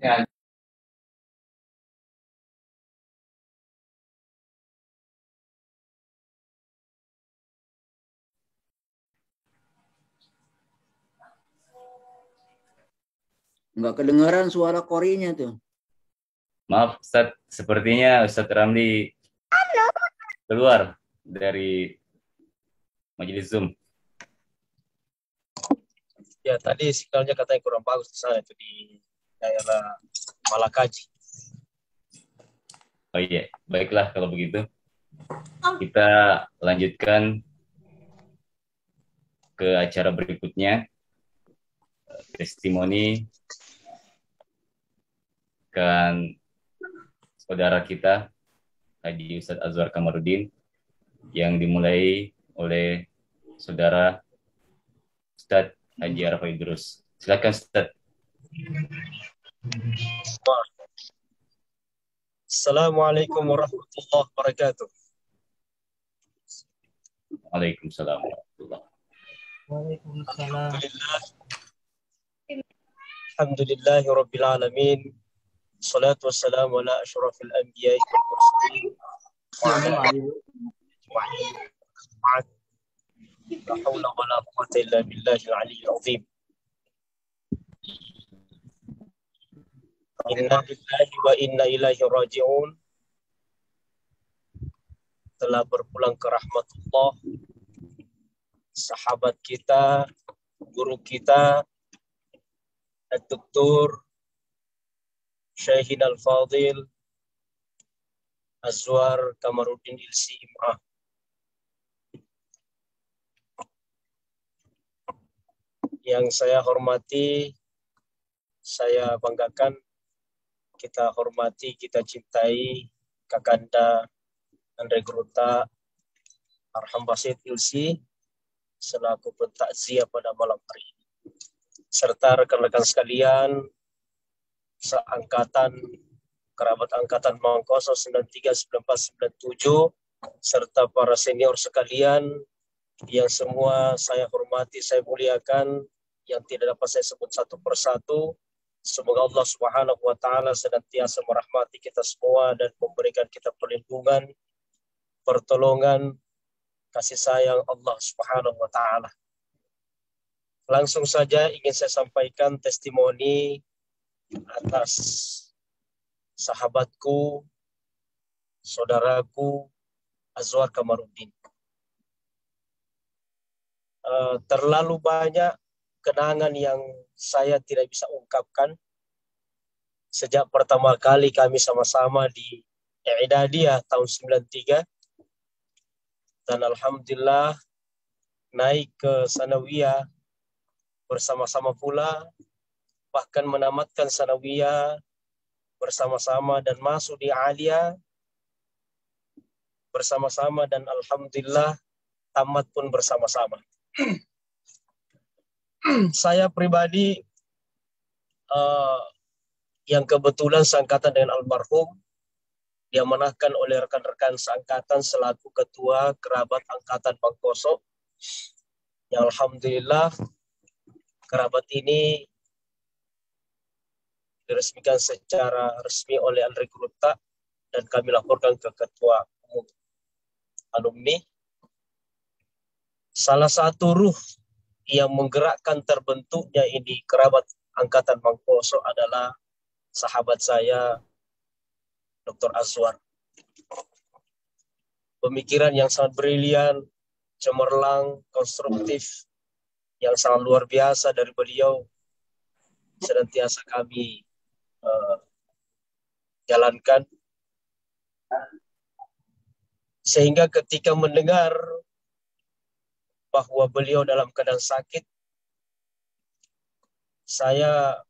Ya, Nggak kedengaran suara korinya tuh. maaf Ustadz, sepertinya Ustadz Ramli keluar dari majelis Zoom. Ya, tadi sinyalnya katanya kurang bagus di sana, itu di daerah Malakaji. Oh iya, baiklah kalau begitu. Kita lanjutkan ke acara berikutnya, testimoni kan saudara kita Haji Ustadz Azwar Kamarudin yang dimulai oleh saudara Ustadz Haji Arfa Idrus. Silakan Ustadz. Assalamualaikum warahmatullahi wabarakatuh. Waalaikumsalam warahmatullahi wabarakatuh. Alhamdulillahi rabbil alamin. Salatu wassalamu ala asyrafil anbiya'i wal mursalin wa ala alihi wa sahbihi. La haula wa la quwwata illa billahil aliyyil azim. Inna lillahi wa inna ilaihi raji'un. Telah berpulang ke rahmatullah sahabat kita, guru kita, Dr. Syekhin Al-Fadil Azwar Kamarudin Ilsi Imrah. Yang saya hormati, saya banggakan, kita hormati, kita cintai Kakanda Andre Gruta Arham Basit Ilsi selaku pentakziah pada malam hari ini, serta rekan-rekan sekalian seangkatan, kerabat angkatan Mangkoso 93, 94, 97, serta para senior sekalian yang semua saya hormati, saya muliakan, yang tidak dapat saya sebut satu persatu. Semoga Allah Subhanahu wa taala senantiasa merahmati kita semua dan memberikan kita perlindungan, pertolongan, kasih sayang Allah Subhanahu wa taala. Langsung saja ingin saya sampaikan testimoni atas sahabatku, saudaraku Azwar Kamarudin. Terlalu banyak kenangan yang saya tidak bisa ungkapkan sejak pertama kali kami sama-sama di I'dadiyah tahun 93, dan alhamdulillah naik ke Sanawiyah bersama-sama pula, bahkan menamatkan Sanawiyah bersama-sama dan masuk di Aliyah bersama-sama, dan alhamdulillah tamat pun bersama-sama. Saya pribadi yang kebetulan seangkatan dengan almarhum, diamanahkan oleh rekan-rekan seangkatan selaku ketua kerabat angkatan Mangkoso, yang alhamdulillah kerabat ini diresmikan secara resmi oleh Andre Gruta dan kami laporkan ke ketua umum alumni. Salah satu ruh yang menggerakkan terbentuknya ini kerabat angkatan Mangkoso adalah sahabat saya Dr. Azwar. Pemikiran yang sangat brilian, cemerlang, konstruktif, yang sangat luar biasa dari beliau senantiasa kami jalankan. Sehingga ketika mendengar bahwa beliau dalam keadaan sakit, saya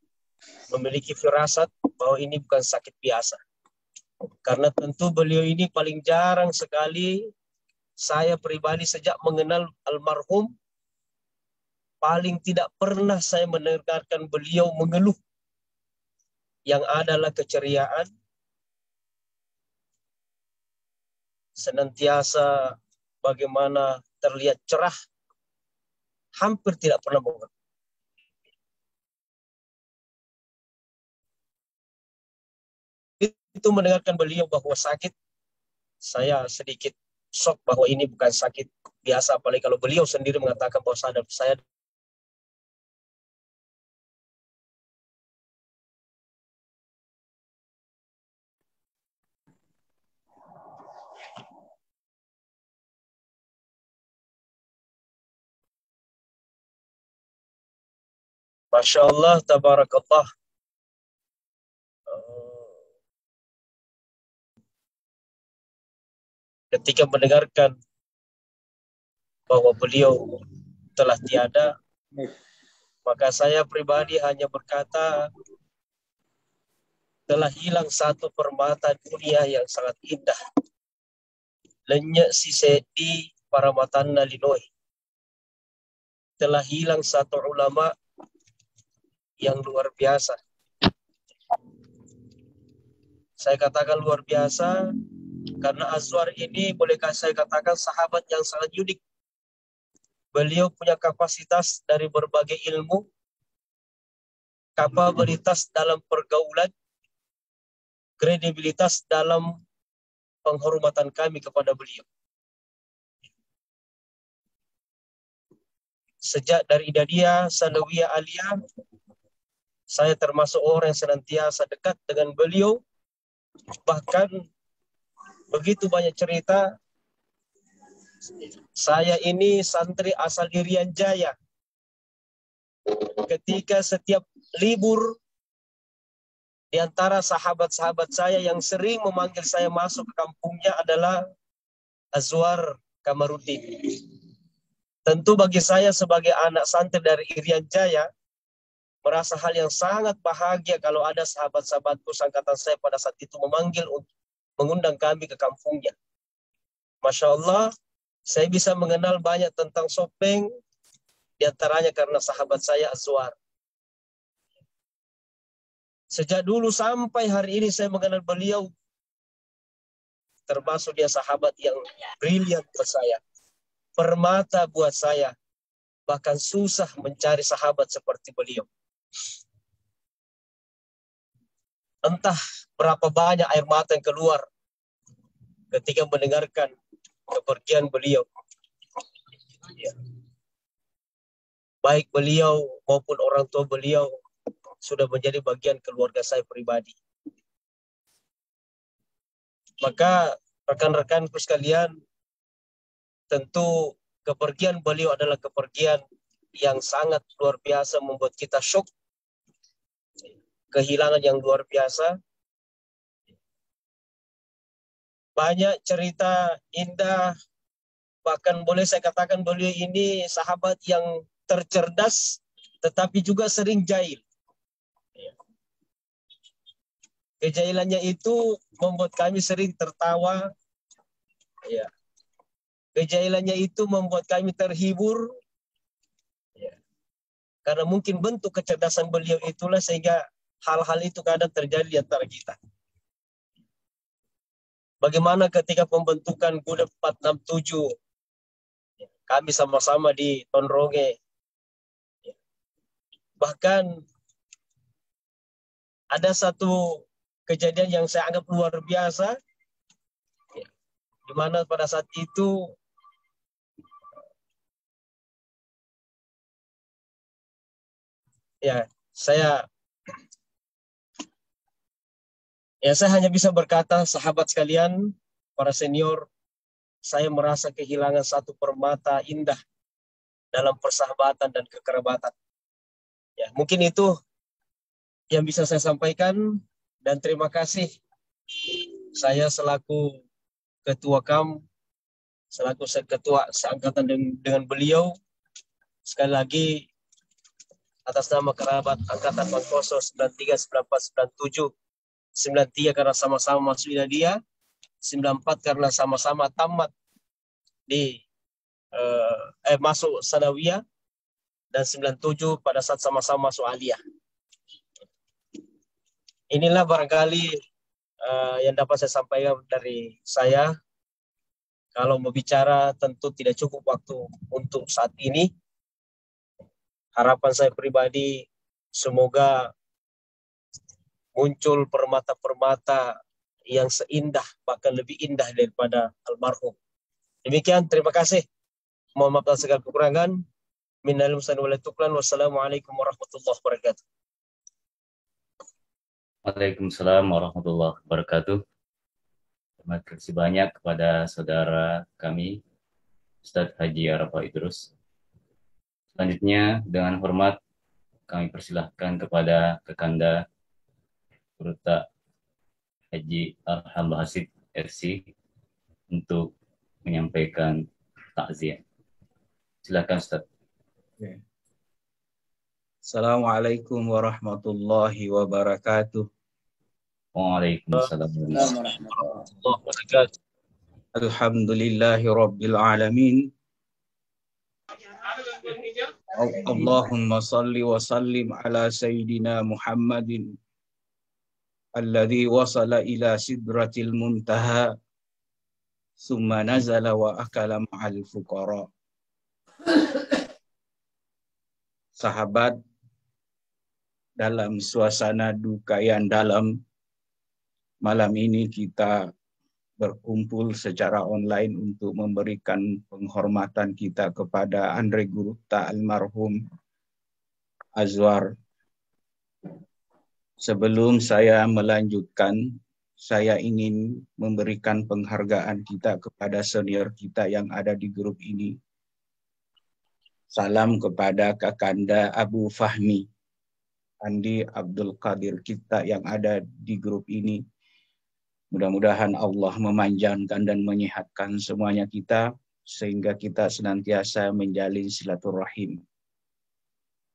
memiliki firasat bahwa ini bukan sakit biasa. Karena tentu beliau ini paling jarang sekali, saya pribadi sejak mengenal almarhum, paling tidak pernah saya mendengarkan beliau mengeluh. Yang adalah keceriaan, senantiasa bagaimana terlihat cerah, hampir tidak pernah mengeluh. Itu mendengarkan beliau bahwa sakit, saya sedikit shock bahwa ini bukan sakit biasa, apalagi kalau beliau sendiri mengatakan bahwa saya Masya Allah, tabarakallah. Ketika mendengarkan bahwa beliau telah tiada, maka saya pribadi hanya berkata, telah hilang satu permata dunia yang sangat indah. Lenyek si sedi para matanna linoi. Telah hilang satu ulama yang luar biasa. Saya katakan luar biasa karena Azwar ini bolehkah saya katakan sahabat yang sangat unik. Beliau punya kapasitas dari berbagai ilmu, kapabilitas dalam pergaulan, kredibilitas dalam penghormatan kami kepada beliau. Sejak dari Idadiyah, Sanawiyah, Aliyah, saya termasuk orang yang senantiasa dekat dengan beliau. Bahkan begitu banyak cerita. Saya ini santri asal Irian Jaya. Ketika setiap libur, di antara sahabat-sahabat saya yang sering memanggil saya masuk ke kampungnya adalah Azwar Kamarudin. Tentu bagi saya sebagai anak santri dari Irian Jaya, merasa hal yang sangat bahagia kalau ada sahabat-sahabatku sangkatan saya pada saat itu memanggil untuk mengundang kami ke kampungnya. Masya Allah, saya bisa mengenal banyak tentang Sopeng, diantaranya karena sahabat saya Azwar. Sejak dulu sampai hari ini saya mengenal beliau, termasuk dia sahabat yang brilian buat saya, permata buat saya, bahkan susah mencari sahabat seperti beliau. Entah berapa banyak air mata yang keluar ketika mendengarkan kepergian beliau. Ya. Baik beliau maupun orang tua beliau sudah menjadi bagian keluarga saya pribadi. Maka rekan-rekanku sekalian, tentu kepergian beliau adalah kepergian yang sangat luar biasa, membuat kita syok, kehilangan yang luar biasa. Banyak cerita indah, bahkan boleh saya katakan beliau ini sahabat yang tercerdas, tetapi juga sering jahil. Kejahilannya itu membuat kami sering tertawa. Ya. Kejahilannya itu membuat kami terhibur. Ya. Karena mungkin bentuk kecerdasan beliau itulah sehingga hal-hal itu kadang terjadi di antara kita. Bagaimana ketika pembentukan Gudeg 467, kami sama-sama di Tonronge. Bahkan ada satu kejadian yang saya anggap luar biasa, di mana pada saat itu saya hanya bisa berkata, sahabat sekalian, para senior, saya merasa kehilangan satu permata indah dalam persahabatan dan kekerabatan. Ya, mungkin itu yang bisa saya sampaikan, dan terima kasih saya selaku Ketua KAM selaku ketua seangkatan dengan beliau. Sekali lagi atas nama kerabat angkatan Mangkoso 93, 94, 97, 93 karena sama-sama masuk Iladia, 94 karena sama-sama tamat di masuk Sanawiyah, dan 97 pada saat sama-sama masuk Aliyah. Inilah barangkali yang dapat saya sampaikan dari saya. Kalau mau bicara tentu tidak cukup waktu untuk saat ini. Harapan saya pribadi semoga muncul permata-permata yang seindah, bahkan lebih indah daripada almarhum. Demikian, terima kasih. Mohon maaf atas segala kekurangan. Minal aidin wal tuklan. Wassalamualaikum warahmatullahi wabarakatuh. Waalaikumsalam warahmatullahi wabarakatuh. Terima kasih banyak kepada saudara kami, Ustadz Haji Arafah Idrus. Selanjutnya, dengan hormat, kami persilahkan kepada Kakanda Puruta Haji Arham Bahasid FC untuk menyampaikan takziah. Silakan, Ustadz. Assalamualaikum warahmatullahi wabarakatuh. Waalaikumsalam warahmatullahi wabarakatuh. Alhamdulillahi rabbil alamin. Allahumma salli wa sallim ala sayyidina Muhammadin alladhi wasala ila sidratil muntaha summa nazala wa akala ma'al fuqara. Sahabat, dalam suasana duka yang dalam, malam ini kita berkumpul secara online untuk memberikan penghormatan kita kepada Andre Gurupta almarhum Azwar. Sebelum saya melanjutkan, saya ingin memberikan penghargaan kita kepada senior kita yang ada di grup ini. Salam kepada Kakanda Abu Fahmi, Andi Abdul Qadir kita yang ada di grup ini. Mudah-mudahan Allah memanjangkan dan menyehatkan semuanya kita, sehingga kita senantiasa menjalin silaturahim.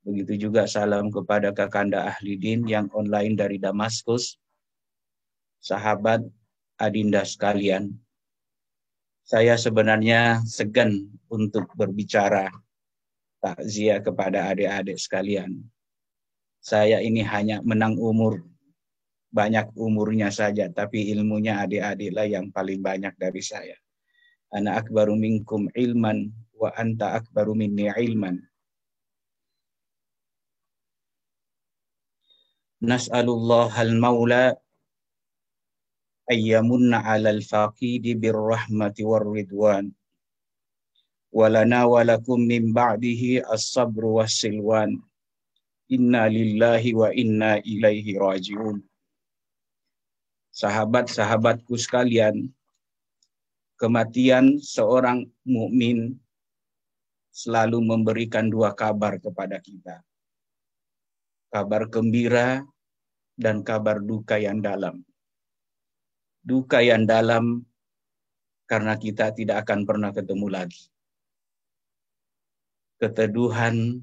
Begitu juga salam kepada Kakanda Ahlidin yang online dari Damaskus. Sahabat adinda sekalian, saya sebenarnya segan untuk berbicara takziah kepada adik-adik sekalian. Saya ini hanya menang umur, banyak umurnya saja, tapi ilmunya adik-adiklah yang paling banyak dari saya. Ana akbaru minkum ilman wa anta akbaru minni ilman. Nas'alullahal maula ayyamunna 'alal faqidi birrahmati warridwan. Walana walakum min ba'dihi as-sabru was-silwan. Inna lillahi wa inna ilaihi raji'un. Sahabat-sahabatku sekalian, kematian seorang mukmin selalu memberikan dua kabar kepada kita. Kabar gembira dan kabar duka yang dalam. Duka yang dalam karena kita tidak akan pernah ketemu lagi. Keteduhan,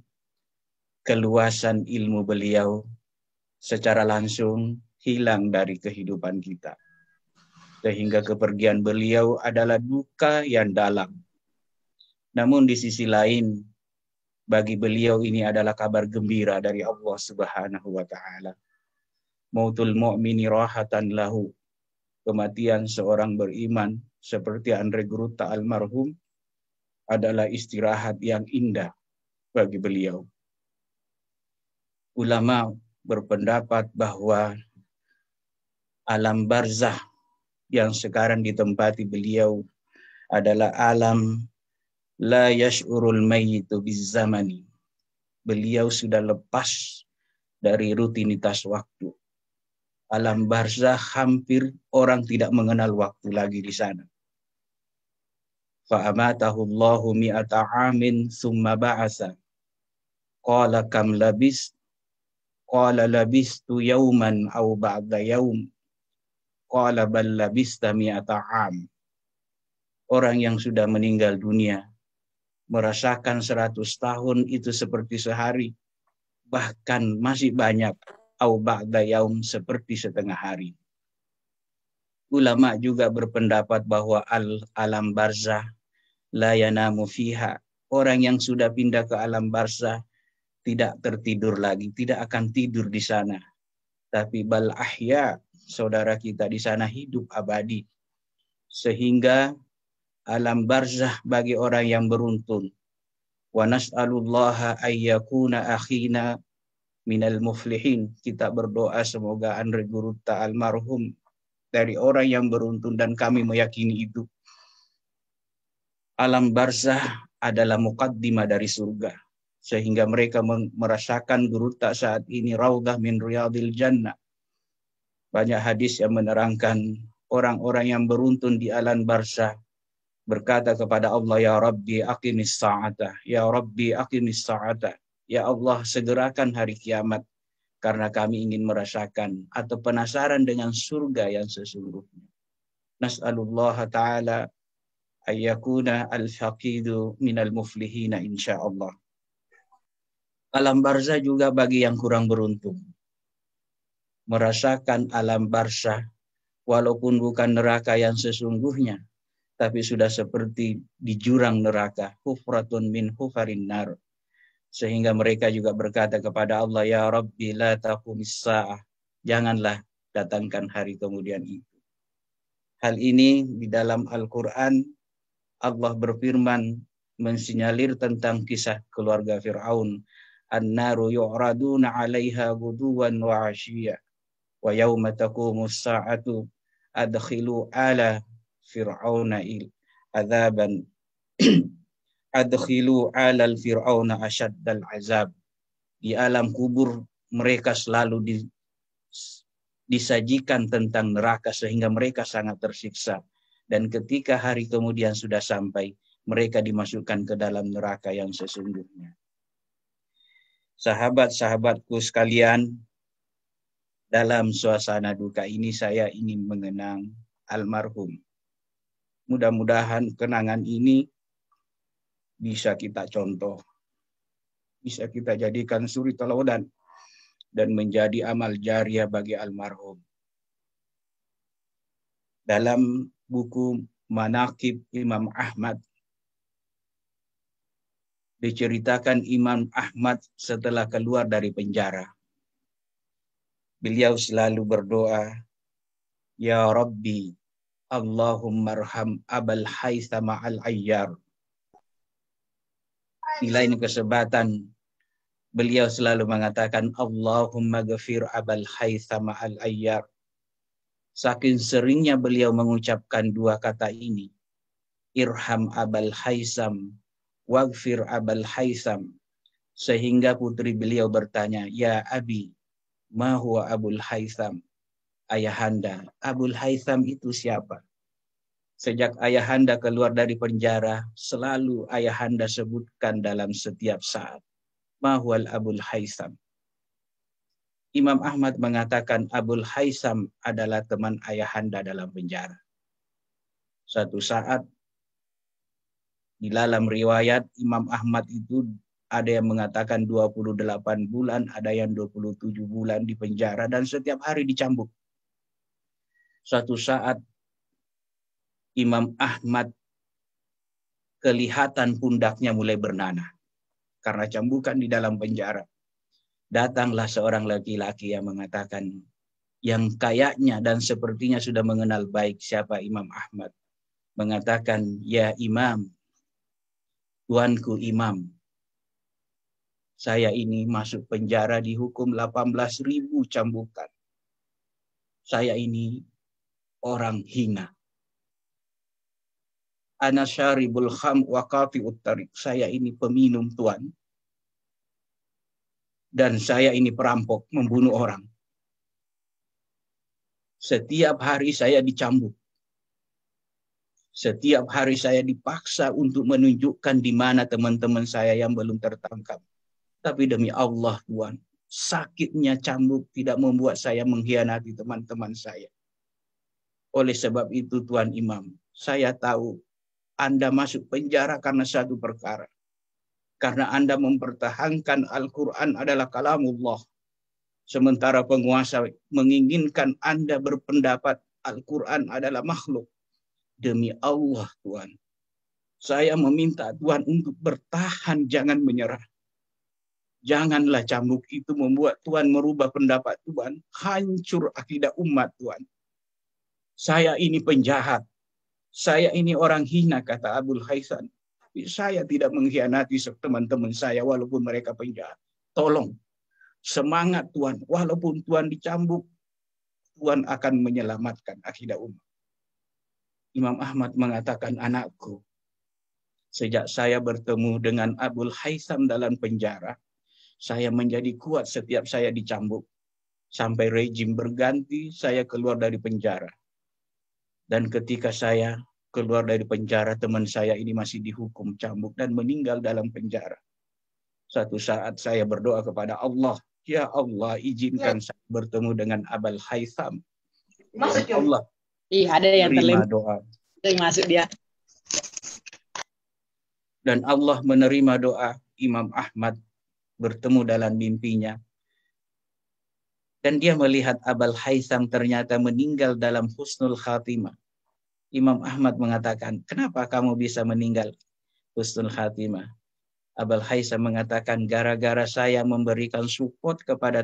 keluasan ilmu beliau secara langsung hilang dari kehidupan kita. Sehingga kepergian beliau adalah duka yang dalam. Namun di sisi lain, bagi beliau ini adalah kabar gembira dari Allah Subhanahu wa Ta'ala. Mautul mu'mini rahatan lahu. Kematian seorang beriman seperti Andre Gurupta almarhum adalah istirahat yang indah bagi beliau. Ulama berpendapat bahwa alam barzah yang sekarang ditempati beliau adalah alam la yash'urul mayyitu bizzamani. Beliau sudah lepas dari rutinitas waktu. Alam barzah hampir orang tidak mengenal waktu lagi di sana. Fa'amatahu Allahu mi'ata amin summa ba'asa. Qala kam labis. Qala labistu yawman aw ba'da yawm. Qala bal labista mi'ata am. Orang yang sudah meninggal dunia merasakan 100 tahun itu seperti sehari, bahkan masih banyak au ba'da yaum seperti setengah hari. Ulama juga berpendapat bahwa alam barzah la yanamu fiha. Orang yang sudah pindah ke alam barzah tidak tertidur lagi, tidak akan tidur di sana. Tapi bal ahya, saudara kita di sana hidup abadi. Sehingga alam barzah bagi orang yang beruntun. Wa nas'alullaha ayyakuna akhina minal muflihin. Kita berdoa semoga Andre Gurutta almarhum dari orang yang beruntun, dan kami meyakini itu. Alam barzah adalah muqaddimah dari surga. Sehingga mereka merasakan Gurutta saat ini raudhah min riyadil jannah. Banyak hadis yang menerangkan orang-orang yang beruntun di alam barzah berkata kepada Allah, ya Rabbi aqimis sa'ata, ya Rabbi aqimis sa'ata. Ya Allah, segerakan hari kiamat, karena kami ingin merasakan atau penasaran dengan surga yang sesungguhnya. Nas'alullah ta'ala ayyakuna al-faqidu minal muflihina insyaallah. Alam barzah juga bagi yang kurang beruntung. Merasakan alam barzah walaupun bukan neraka yang sesungguhnya, tapi sudah seperti di jurang neraka, hufratun min hufarin nar. Sehingga mereka juga berkata kepada Allah, ya Rabbi la taqumis sa'ah, janganlah datangkan hari kemudian itu. Hal ini di dalam Al-Quran Allah berfirman mensinyalir tentang kisah keluarga Fir'aun. An-naru yu'raduna 'alaiha ghuduwan wa 'ashiyya wa yawma taqumus sa'atu adkhilu ala fir'auna adzaban adkhilu alal fir'auna asyaddal azab. Di alam kubur mereka selalu disajikan tentang neraka sehingga mereka sangat tersiksa. Dan ketika hari kemudian sudah sampai, mereka dimasukkan ke dalam neraka yang sesungguhnya. Sahabat-sahabatku sekalian, dalam suasana duka ini saya ingin mengenang almarhum. Mudah-mudahan kenangan ini bisa kita contoh, bisa kita jadikan suri teladan dan menjadi amal jariah bagi almarhum. Dalam buku Manaqib Imam Ahmad diceritakan Imam Ahmad setelah keluar dari penjara. Beliau selalu berdoa, ya Rabbi, Allahumma arham Abal Haytham al-Ayyar. Di lain kesempatan, beliau selalu mengatakan, Allahumma ghafir Abal Haytham al-Ayyar. Saking seringnya beliau mengucapkan dua kata ini, irham Abal Haytham, waghfir Abal Haytham, sehingga putri beliau bertanya, ya Abi, ma huwa Abul Haytham? Ayahanda, Abul Haytham itu siapa? Sejak ayahanda keluar dari penjara, selalu ayahanda sebutkan dalam setiap saat. Mahwal Abul Haytham. Imam Ahmad mengatakan Abul Haytham adalah teman ayahanda dalam penjara. Suatu saat, di dalam riwayat Imam Ahmad itu ada yang mengatakan 28 bulan, ada yang 27 bulan di penjara, dan setiap hari dicambuk. Suatu saat, Imam Ahmad kelihatan pundaknya mulai bernanah karena cambukan di dalam penjara. Datanglah seorang laki-laki yang mengatakan, yang kayaknya dan sepertinya sudah mengenal baik siapa Imam Ahmad, mengatakan, ya Imam, tuanku Imam, saya ini masuk penjara dihukum 18.000 cambukan. Saya ini orang hina. Ana syaribul kham wa qati'ut tariq. Saya ini peminum tuan. Dan saya ini perampok, membunuh orang. Setiap hari saya dicambuk. Setiap hari saya dipaksa untuk menunjukkan di mana teman-teman saya yang belum tertangkap. Tapi demi Allah Tuan, sakitnya cambuk tidak membuat saya mengkhianati teman-teman saya. Oleh sebab itu Tuan Imam, saya tahu Anda masuk penjara karena satu perkara. Karena Anda mempertahankan Al-Quran adalah kalamullah. Sementara penguasa menginginkan Anda berpendapat Al-Quran adalah makhluk. Demi Allah Tuhan, saya meminta Tuhan untuk bertahan, jangan menyerah. Janganlah cambuk itu membuat Tuhan merubah pendapat Tuhan. Hancur akidah umat Tuhan. Saya ini penjahat. Saya ini orang hina, kata Abul Haitham. Tapi saya tidak mengkhianati teman-teman saya walaupun mereka penjahat. Tolong, semangat Tuhan. Walaupun Tuhan dicambuk, Tuhan akan menyelamatkan akidah umat. Imam Ahmad mengatakan, anakku, sejak saya bertemu dengan Abul Haitham dalam penjara, saya menjadi kuat setiap saya dicambuk. Sampai rejim berganti, saya keluar dari penjara. Dan ketika saya keluar dari penjara, teman saya ini masih dihukum cambuk dan meninggal dalam penjara. Suatu saat saya berdoa kepada Allah, ya Allah, izinkan saya bertemu dengan Abul Haitham. Ya Allah, ada yang terima doa. Masuk dia. Dan Allah menerima doa Imam Ahmad bertemu dalam mimpinya. Dan dia melihat Abul Haitham ternyata meninggal dalam husnul khatimah. Imam Ahmad mengatakan, kenapa kamu bisa meninggal husnul khatimah? Abul Haitham mengatakan, gara-gara saya memberikan support kepada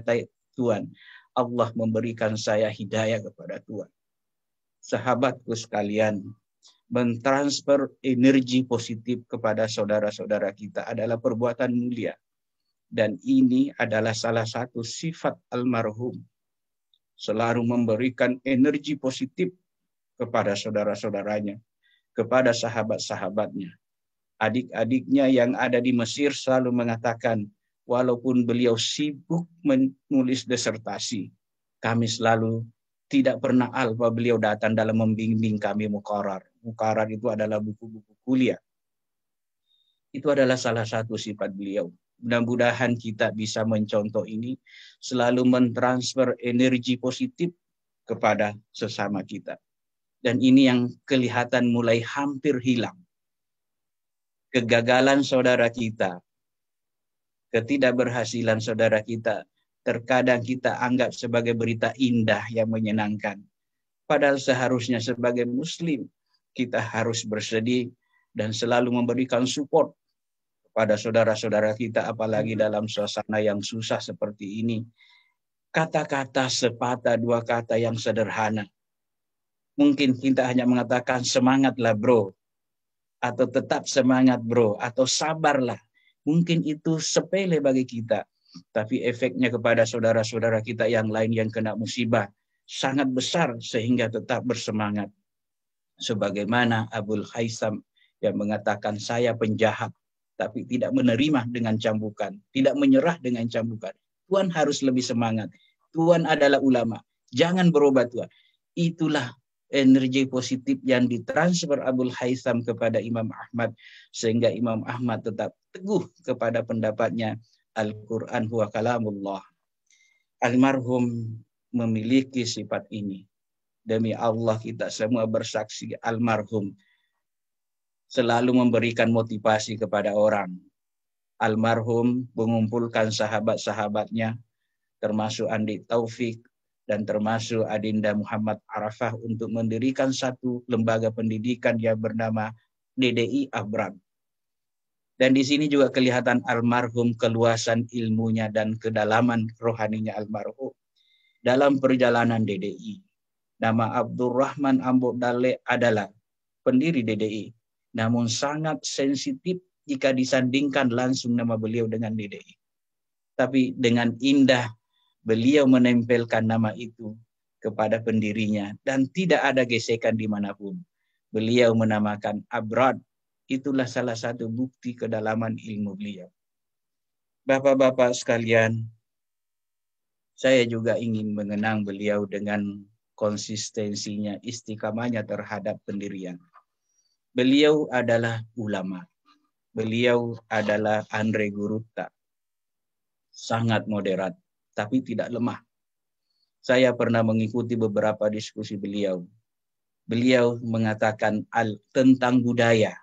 Tuhan, Allah memberikan saya hidayah kepada Tuhan. Sahabatku sekalian, mentransfer energi positif kepada saudara-saudara kita adalah perbuatan mulia. Dan ini adalah salah satu sifat almarhum. Selalu memberikan energi positif kepada saudara-saudaranya, kepada sahabat-sahabatnya. Adik-adiknya yang ada di Mesir selalu mengatakan, walaupun beliau sibuk menulis disertasi, kami selalu tidak pernah alpa beliau datang dalam membimbing kami muqarrar. Muqarrar itu adalah buku-buku kuliah. Itu adalah salah satu sifat beliau. Mudah-mudahan kita bisa mencontoh ini, selalu mentransfer energi positif kepada sesama kita. Dan ini yang kelihatan mulai hampir hilang. Kegagalan saudara kita, ketidakberhasilan saudara kita, terkadang kita anggap sebagai berita indah yang menyenangkan. Padahal seharusnya sebagai muslim, kita harus bersedih dan selalu memberikan support pada saudara-saudara kita, apalagi dalam suasana yang susah seperti ini. Kata-kata sepatah dua kata yang sederhana. Mungkin kita hanya mengatakan semangatlah bro, atau tetap semangat bro, atau sabarlah. Mungkin itu sepele bagi kita, tapi efeknya kepada saudara-saudara kita yang lain yang kena musibah sangat besar sehingga tetap bersemangat. Sebagaimana Abul Haitham yang mengatakan saya penjahat, tapi tidak menerima dengan cambukan, tidak menyerah dengan cambukan. Tuhan harus lebih semangat. Tuhan adalah ulama. Jangan berubah Tuhan. Itulah energi positif yang ditransfer Abul Haitham kepada Imam Ahmad, sehingga Imam Ahmad tetap teguh kepada pendapatnya, Al-Quran huwa kalamullah. Almarhum memiliki sifat ini. Demi Allah kita semua bersaksi, almarhum selalu memberikan motivasi kepada orang. Almarhum mengumpulkan sahabat-sahabatnya, termasuk Andi Taufik dan termasuk Adinda Muhammad Arafah untuk mendirikan satu lembaga pendidikan yang bernama DDI Abram. Dan di sini juga kelihatan almarhum keluasan ilmunya dan kedalaman rohaninya almarhum. Dalam perjalanan DDI, nama Abdurrahman Ambo Dale adalah pendiri DDI. Namun sangat sensitif jika disandingkan langsung nama beliau dengan DDI. Tapi dengan indah beliau menempelkan nama itu kepada pendirinya dan tidak ada gesekan dimanapun. Beliau menamakan Abrad. Itulah salah satu bukti kedalaman ilmu beliau. Bapak-bapak sekalian, saya juga ingin mengenang beliau dengan konsistensinya, istiqamahnya terhadap pendirian. Beliau adalah ulama. Beliau adalah Andre Gurutta. Sangat moderat, tapi tidak lemah. Saya pernah mengikuti beberapa diskusi beliau. Beliau mengatakan tentang budaya.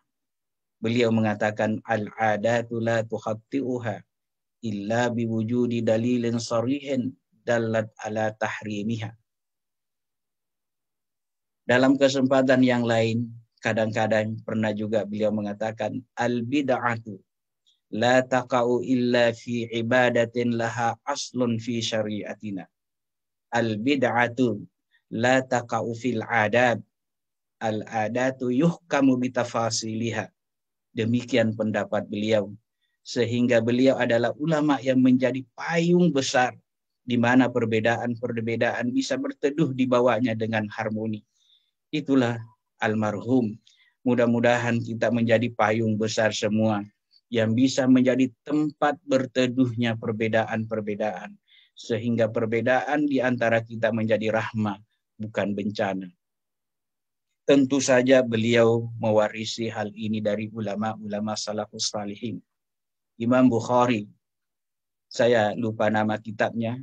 Beliau mengatakan al-adatu la tukhatti'uha illa biwujudi dalilin sarihin dallat ala tahrimiha. Dalam kesempatan yang lain, kadang-kadang pernah juga beliau mengatakan al-bid'atu la taqa'u illa fi ibadatin laha aslun fi syariatina. Al-bid'atu la taqa'u fil adat. Al-adatu yuhkamu bitafasiliha. Demikian pendapat beliau. Sehingga beliau adalah ulama yang menjadi payung besar di mana perbedaan-perbedaan bisa berteduh di bawahnya dengan harmoni. Itulah almarhum. Mudah-mudahan kita menjadi payung besar semua yang bisa menjadi tempat berteduhnya perbedaan-perbedaan. Sehingga perbedaan di antara kita menjadi rahmah, bukan bencana. Tentu saja beliau mewarisi hal ini dari ulama-ulama salafus salihin. Imam Bukhari, saya lupa nama kitabnya,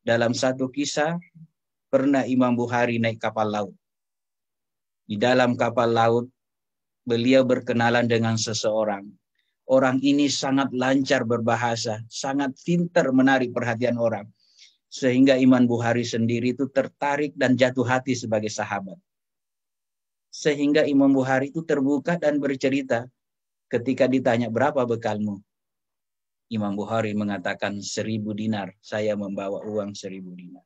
dalam satu kisah pernah Imam Bukhari naik kapal laut. Di dalam kapal laut, beliau berkenalan dengan seseorang. Orang ini sangat lancar berbahasa, sangat pintar menarik perhatian orang. Sehingga Imam Bukhari sendiri itu tertarik dan jatuh hati sebagai sahabat. Sehingga Imam Bukhari itu terbuka dan bercerita ketika ditanya berapa bekalmu. Imam Bukhari mengatakan 1000 dinar. Saya membawa uang 1000 dinar.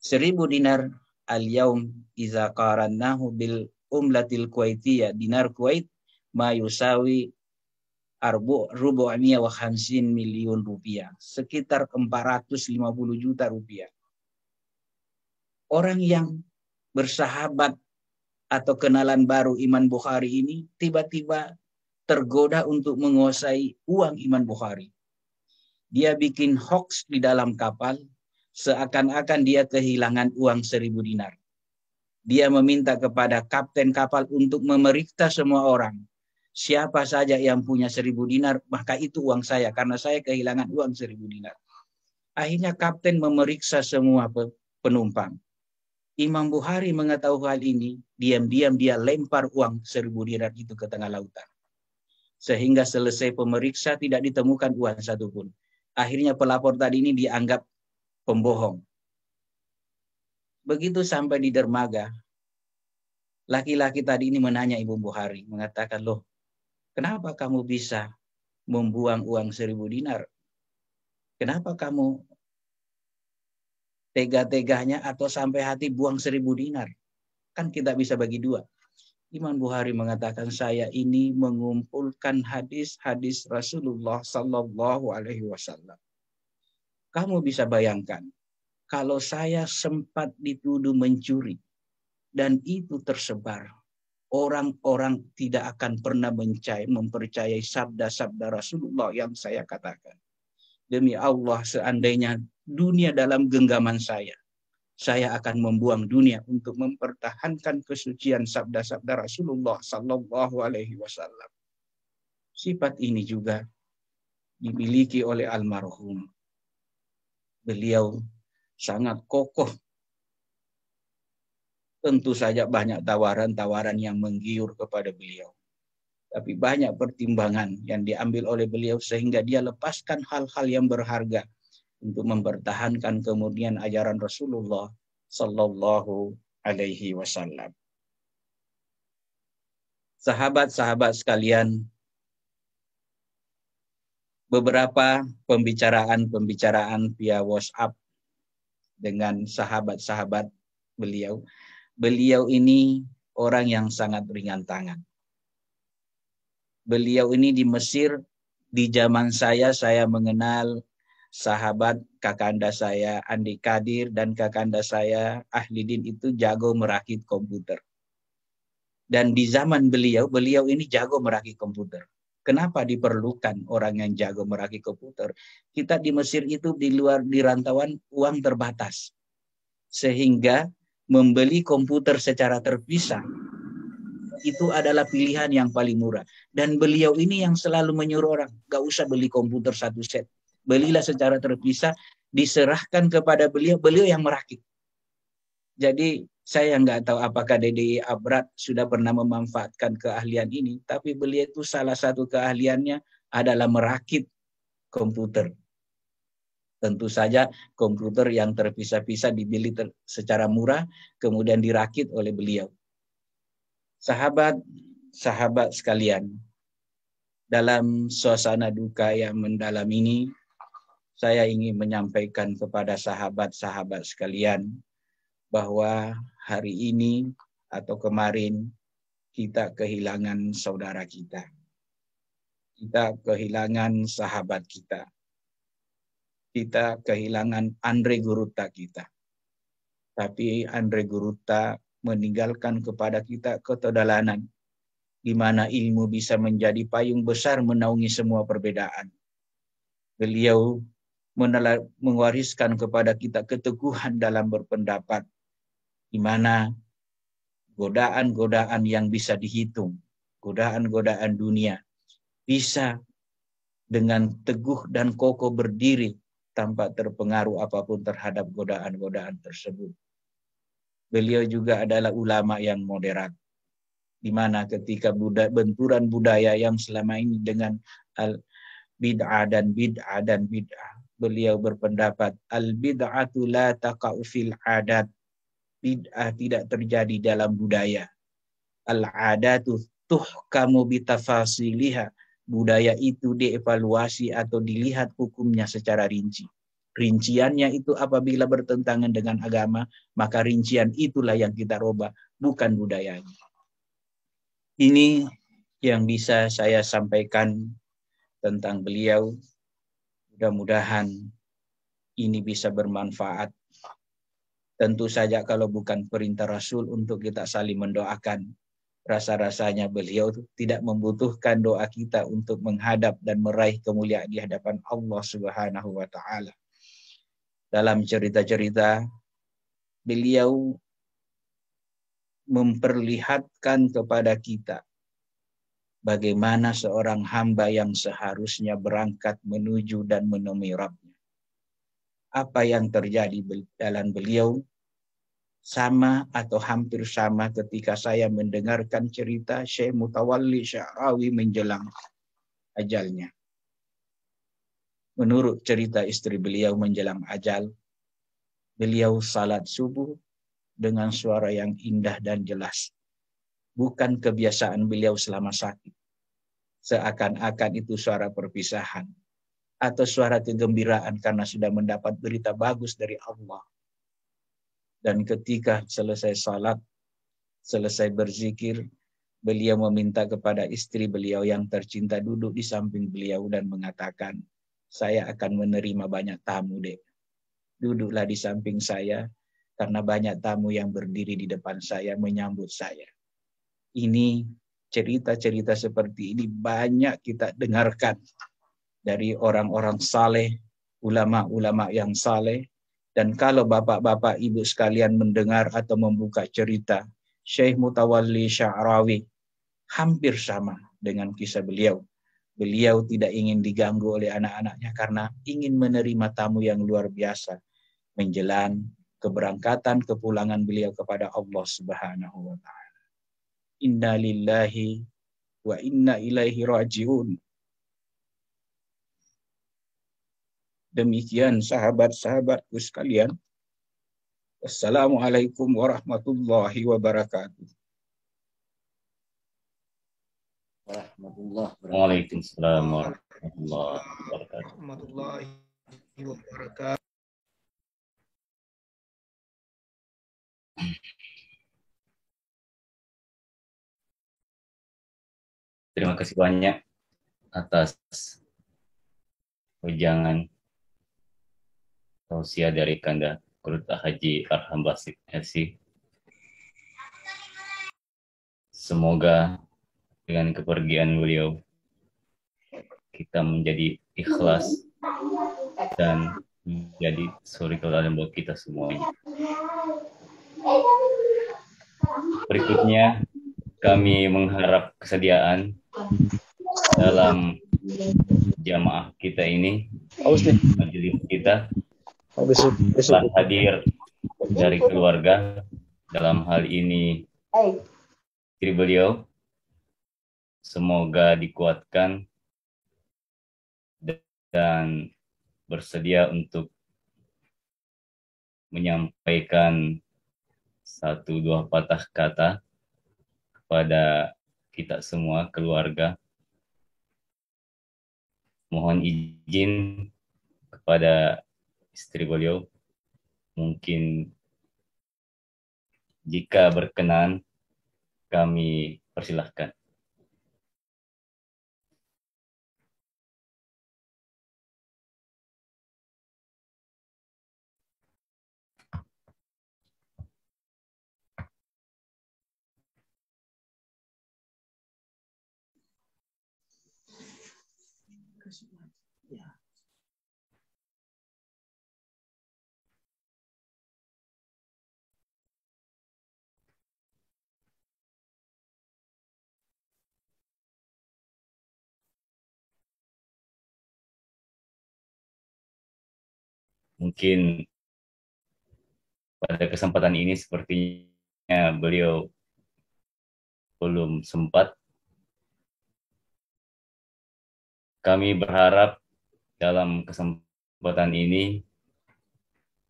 1000 dinar al-yaum iza qarannahu bil umlatil kuwaitiyah. Dinar Kuwait ma yusawi rubu'amiyah wa khamsin miliun rupiah. Sekitar 450 juta rupiah. Orang yang bersahabat atau kenalan baru Imam Bukhari ini tiba-tiba tergoda untuk menguasai uang Imam Bukhari. Dia bikin hoax di dalam kapal, seakan-akan dia kehilangan uang 1000 dinar. Dia meminta kepada kapten kapal untuk memeriksa semua orang. Siapa saja yang punya 1000 dinar, maka itu uang saya, karena saya kehilangan uang 1000 dinar. Akhirnya kapten memeriksa semua penumpang. Imam Bukhari mengetahui hal ini, diam-diam dia lempar uang 1000 dinar itu ke tengah lautan. Sehingga selesai pemeriksa tidak ditemukan uang satupun. Akhirnya pelapor tadi ini dianggap pembohong. Begitu sampai di dermaga, laki-laki tadi ini menanya Imam Bukhari, mengatakan, loh, kenapa kamu bisa membuang uang 1000 dinar? Kenapa kamu tega-teganya atau sampai hati buang 1000 dinar? Kan kita bisa bagi dua. Imam Bukhari mengatakan, saya ini mengumpulkan hadis-hadis Rasulullah Sallallahu Alaihi Wasallam. Kamu bisa bayangkan, kalau saya sempat dituduh mencuri dan itu tersebar, orang-orang tidak akan pernah mempercayai sabda-sabda Rasulullah yang saya katakan. Demi Allah, seandainya dunia dalam genggaman saya akan membuang dunia untuk mempertahankan kesucian sabda-sabda Rasulullah Sallallahu Alaihi Wasallam. Sifat ini juga dimiliki oleh almarhum. Beliau sangat kokoh. Tentu saja banyak tawaran-tawaran yang menggiur kepada beliau. Tapi banyak pertimbangan yang diambil oleh beliau sehingga dia lepaskan hal-hal yang berharga untuk mempertahankan kemudian ajaran Rasulullah Sallallahu Alaihi Wasallam. Sahabat-sahabat sekalian, beberapa pembicaraan via WhatsApp dengan sahabat-sahabat beliau. Beliau ini orang yang sangat ringan tangan. Beliau ini di Mesir, di zaman saya mengenal sahabat kakanda saya Andi Kadir dan kakanda saya Ahlidin itu jago merakit komputer. Dan di zaman beliau ini jago merakit komputer. Kenapa diperlukan orang yang jago merakit komputer? Kita di Mesir itu di rantauan uang terbatas. Sehingga membeli komputer secara terpisah itu adalah pilihan yang paling murah. Dan beliau ini yang selalu menyuruh orang, gak usah beli komputer satu set. Belilah secara terpisah, diserahkan kepada beliau yang merakit. Jadi Saya nggak tahu apakah DDI Abrat sudah pernah memanfaatkan keahlian ini, tapi beliau itu salah satu keahliannya adalah merakit komputer. Tentu saja komputer yang terpisah-pisah dibeli secara murah, kemudian dirakit oleh beliau. Sahabat sekalian, dalam suasana duka yang mendalam ini, saya ingin menyampaikan kepada sahabat-sahabat sekalian bahwa hari ini atau kemarin kita kehilangan saudara kita. Kita kehilangan sahabat kita. Kita kehilangan Andre Guruta kita. Tapi Andre Guruta meninggalkan kepada kita keteladanan, di mana ilmu bisa menjadi payung besar menaungi semua perbedaan. Beliau mewariskan kepada kita keteguhan dalam berpendapat, di mana godaan-godaan yang bisa dihitung, godaan-godaan dunia, bisa dengan teguh dan kokoh berdiri tanpa terpengaruh apapun terhadap godaan-godaan tersebut. Beliau juga adalah ulama yang moderat, di mana ketika benturan budaya yang selama ini dengan bid'ah dan bid'ah, beliau berpendapat al-bid'atu la taqa'u fil adat. Bid'ah tidak terjadi dalam budaya. Al-adatu tuhkamu bitafasiliha. Budaya itu dievaluasi atau dilihat hukumnya secara rinci. Rinciannya itu apabila bertentangan dengan agama, maka rincian itulah yang kita rubah, bukan budayanya. Ini yang bisa saya sampaikan tentang beliau. Mudah-mudahan ini bisa bermanfaat. Tentu saja kalau bukan perintah Rasul untuk kita saling mendoakan, rasa-rasanya beliau tidak membutuhkan doa kita untuk menghadap dan meraih kemuliaan di hadapan Allah Subhanahu wa Ta'ala. Dalam cerita-cerita, beliau memperlihatkan kepada kita bagaimana seorang hamba yang seharusnya berangkat menuju dan menemui Rabbnya. Apa yang terjadi dalam beliau sama atau hampir sama ketika saya mendengarkan cerita Syekh Mutawalli Sya'rawi menjelang ajalnya. Menurut cerita istri beliau menjelang ajal, beliau salat subuh dengan suara yang indah dan jelas. Bukan kebiasaan beliau selama sakit. Seakan-akan itu suara perpisahan atau suara kegembiraan karena sudah mendapat berita bagus dari Allah. Dan ketika selesai salat, selesai berzikir, beliau meminta kepada istri beliau yang tercinta duduk di samping beliau dan mengatakan, saya akan menerima banyak tamu, Dek. Duduklah di samping saya, karena banyak tamu yang berdiri di depan saya menyambut saya. Ini cerita-cerita seperti ini banyak kita dengarkan dari orang-orang saleh, ulama-ulama yang saleh. Dan kalau bapak-bapak ibu sekalian mendengar atau membuka cerita Syekh Mutawalli Sya'rawi, hampir sama dengan kisah beliau. Beliau tidak ingin diganggu oleh anak-anaknya karena ingin menerima tamu yang luar biasa menjelang keberangkatan kepulangan beliau kepada Allah Subhanahu wa Ta'ala. Inna lillahi wa inna ilaihi raji'un. Demikian sahabat-sahabatku sekalian. Assalamualaikum warahmatullahi wabarakatuh. Waalaikumsalam warahmatullahi wabarakatuh. Terima kasih banyak atas wejangan tausiah dari Kanda Guruta Haji Arham Basit SC. Semoga dengan kepergian beliau kita menjadi ikhlas dan menjadi suri teladan buat kita semuanya. Berikutnya kami mengharap kesediaan dalam jamaah kita ini, majelis kita, telah hadir dari keluarga dalam hal ini istri beliau, semoga dikuatkan dan bersedia untuk menyampaikan satu dua patah kata kepada kita semua keluarga. Mohon izin kepada istri beliau, mungkin jika berkenan kami persilahkan. Mungkin pada kesempatan ini sepertinya beliau belum sempat. Kami berharap dalam kesempatan ini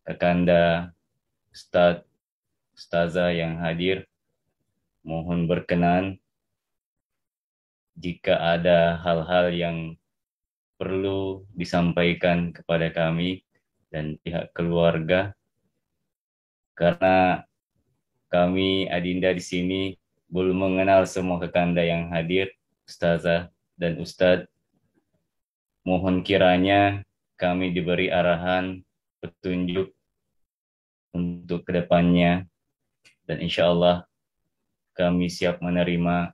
Kakanda, Ustadz, Ustazah yang hadir, mohon berkenan jika ada hal-hal yang perlu disampaikan kepada kami dan pihak keluarga, karena kami Adinda di sini belum mengenal semua Kakanda yang hadir, Ustazah dan Ustadz. Mohon kiranya kami diberi arahan, petunjuk untuk kedepannya, dan insya Allah kami siap menerima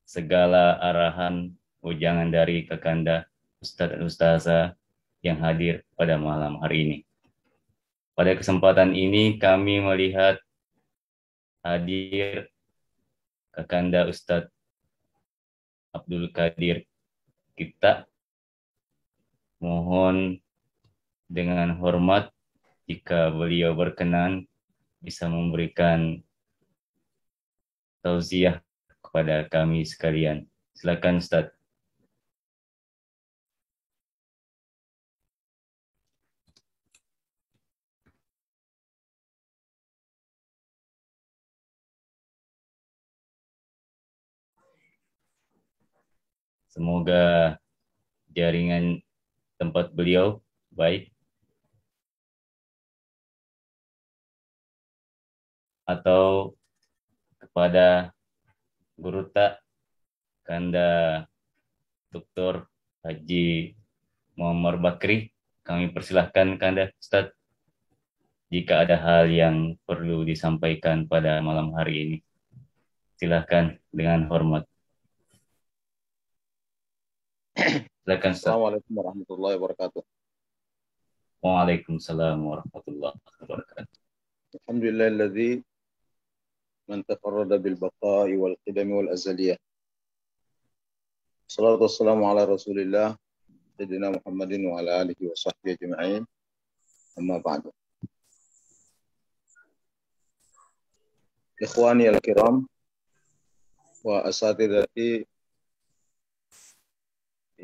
segala arahan ujangan dari Kakanda, Ustadz dan Ustazah yang hadir pada malam hari ini. Pada kesempatan ini kami melihat hadir Kakanda Ustadz Abdul Qadir kita. Mohon dengan hormat jika beliau berkenan bisa memberikan tausiah kepada kami sekalian. Silakan Ustadz. Semoga jaringan tempat beliau baik. Atau kepada Guru Tak Kanda Dr. Haji Muhammad Bakri, kami persilahkan Kanda Ustadz jika ada hal yang perlu disampaikan pada malam hari ini. Silahkan dengan hormat. Silakan Ustadz. Assalamualaikum warahmatullahi wabarakatuh. Waalaikumsalam warahmatullahi wabarakatuh. Alhamdulillahilladzi man tafarrada bil baqa'i wal qidami wal azaliyah. Salatu wassalamu ala Rasulillah Sayyidina Muhammadin wa ala alihi wa sahbihi ajma'in. Amma ba'du. Ikhwani al-kiram wa asatidati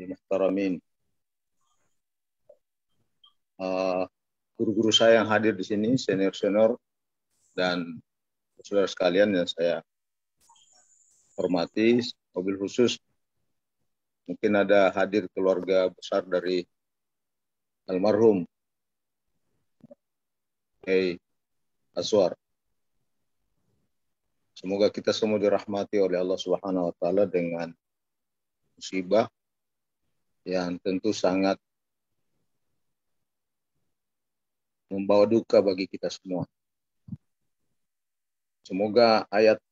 muhtaramin. Guru-guru saya yang hadir di sini, senior-senior dan saudara sekalian yang saya hormati, mobil khusus mungkin ada hadir keluarga besar dari almarhum Kiai Aswar. Semoga kita semua dirahmati oleh Allah Subhanahu wa taala dengan musibah yang tentu sangat membawa duka bagi kita semua. Semoga ayat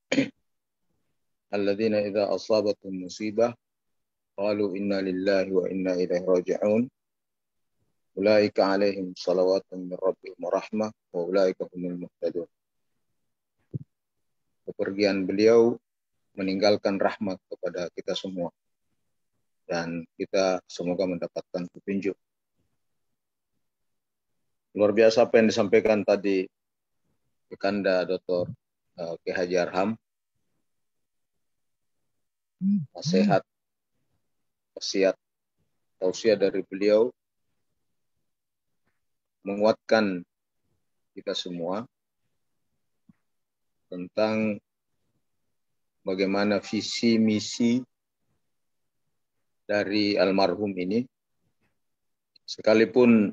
alladzina idza asabatum musibah qalu inna lillahi wa inna ilaihi raji'un ulaika alaihim salawatun min rabbihim wa rahmah wa ulaika humul muhtadun. Kepergian beliau meninggalkan rahmat kepada kita semua dan kita semoga mendapatkan petunjuk. Luar biasa apa yang disampaikan tadi Kakanda Dr. Kiai Haji Arham, nasihat, wasiat, tausiah dari beliau menguatkan kita semua tentang bagaimana visi misi dari almarhum ini, sekalipun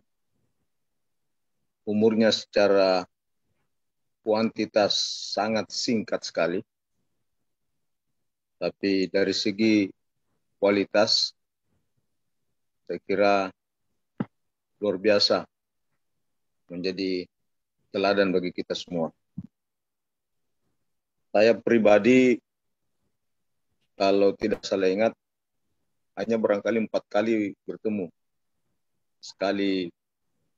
umurnya secara kuantitas sangat singkat sekali, tapi dari segi kualitas saya kira luar biasa, menjadi teladan bagi kita semua. Saya pribadi kalau tidak salah ingat hanya barangkali 4 kali bertemu. Sekali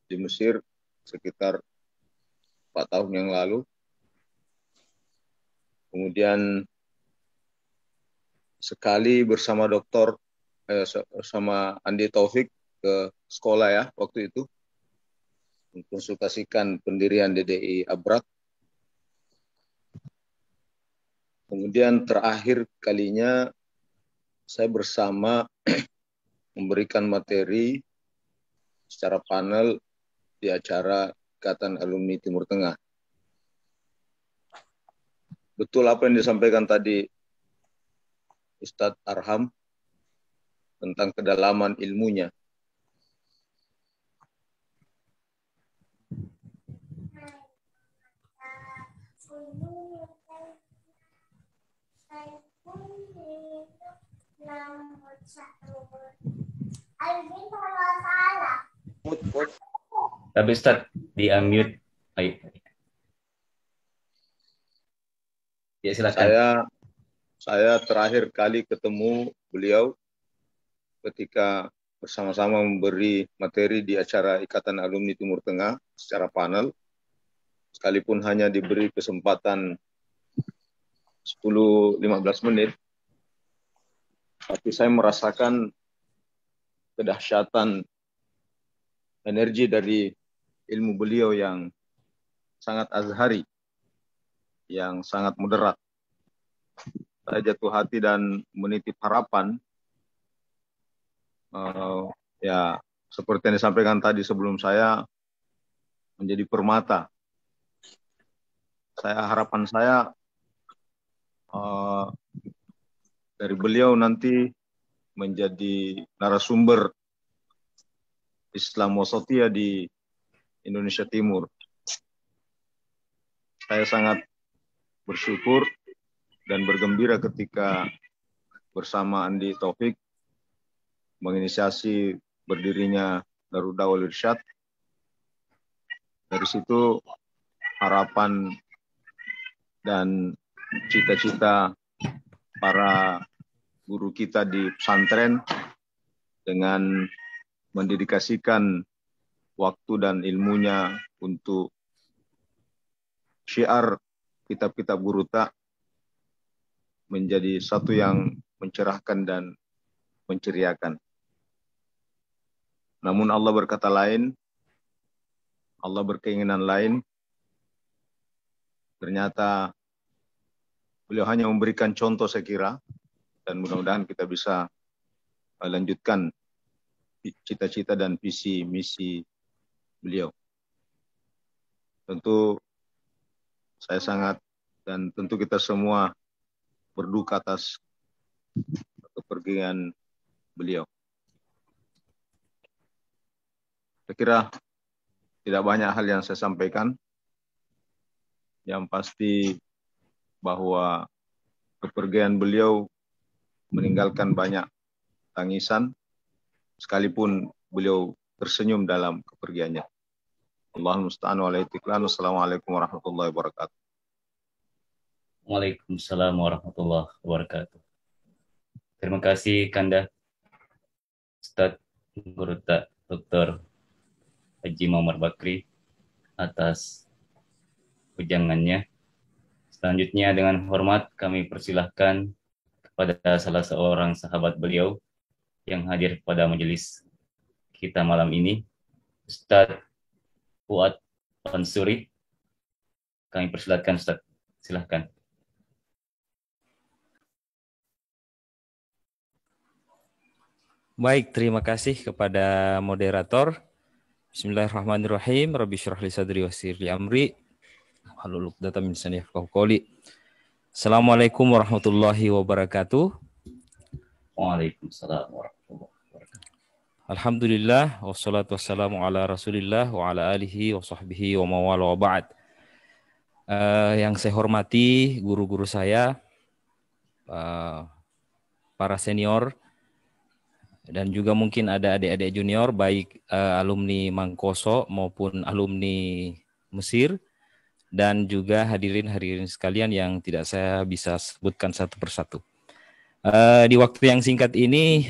di Mesir sekitar 4 tahun yang lalu. Kemudian sekali bersama sama Andi Taufik ke sekolah ya waktu itu, mengkonsultasikan pendirian DDI Abrak. Kemudian terakhir kalinya saya bersama memberikan materi secara panel di acara Ikatan Alumni Timur Tengah. Betul apa yang disampaikan tadi Ustadz Arham tentang kedalaman ilmunya. Tapi Ustaz, di-unmute. Ayo. Ya, silakan. Saya terakhir kali ketemu beliau ketika bersama-sama memberi materi di acara Ikatan Alumni Timur Tengah secara panel, sekalipun hanya diberi kesempatan 10-15 menit, tapi saya merasakan kedahsyatan energi dari ilmu beliau yang sangat azhari, yang sangat moderat. Saya jatuh hati dan menitip harapan, ya seperti yang disampaikan tadi sebelum saya, menjadi permata. Harapan saya dari beliau nanti menjadi narasumber Islam Wasatiyah di Indonesia Timur. Saya sangat bersyukur dan bergembira ketika bersama Andi Taufik menginisiasi berdirinya Darud Dawah wal Irsyad. Dari situ harapan dan cita-cita para guru kita di pesantren dengan mendedikasikan waktu dan ilmunya untuk syiar kitab-kitab guru tak menjadi satu yang mencerahkan dan menceriakan. Namun Allah berkata lain, Allah berkeinginan lain. Ternyata beliau hanya memberikan contoh saya kira, dan mudah-mudahan kita bisa lanjutkan cita-cita dan visi misi beliau. Tentu saya sangat dan tentu kita semua berduka atas kepergian beliau. Saya kira tidak banyak hal yang saya sampaikan. Yang pasti bahwa kepergian beliau meninggalkan banyak tangisan, sekalipun beliau tersenyum dalam kepergiannya. Allahumma musta'an wa alaikum. Assalamualaikum warahmatullahi wabarakatuh. Waalaikumsalam warahmatullahi wabarakatuh. Terima kasih Kanda Ustadz Guru Dr. Haji Muhammad Bakri atas ujangannya. Selanjutnya dengan hormat kami persilahkan kepada salah seorang sahabat beliau yang hadir pada majelis kita malam ini, Ustadz Fuad Ansuri. Kami persilahkan Ustadz. Silahkan. Baik, terima kasih kepada moderator. Bismillahirrahmanirrahim. Rabbi syrah li sadri wa yassir li amri. Wahlul 'uqdatam min lisani yafqahu qawli. Assalamualaikum warahmatullahi wabarakatuh. Waalaikumsalam warahmatullahi wabarakatuh. Alhamdulillah wassalatu wassalamu ala Rasulillah wa ala alihi wa sahbihi wa mawala wa ba'd. Yang saya hormati guru-guru saya, para senior, dan juga mungkin ada adik-adik junior, baik alumni Mangkoso maupun alumni Mesir, dan juga hadirin sekalian yang tidak saya bisa sebutkan satu persatu. Di waktu yang singkat ini,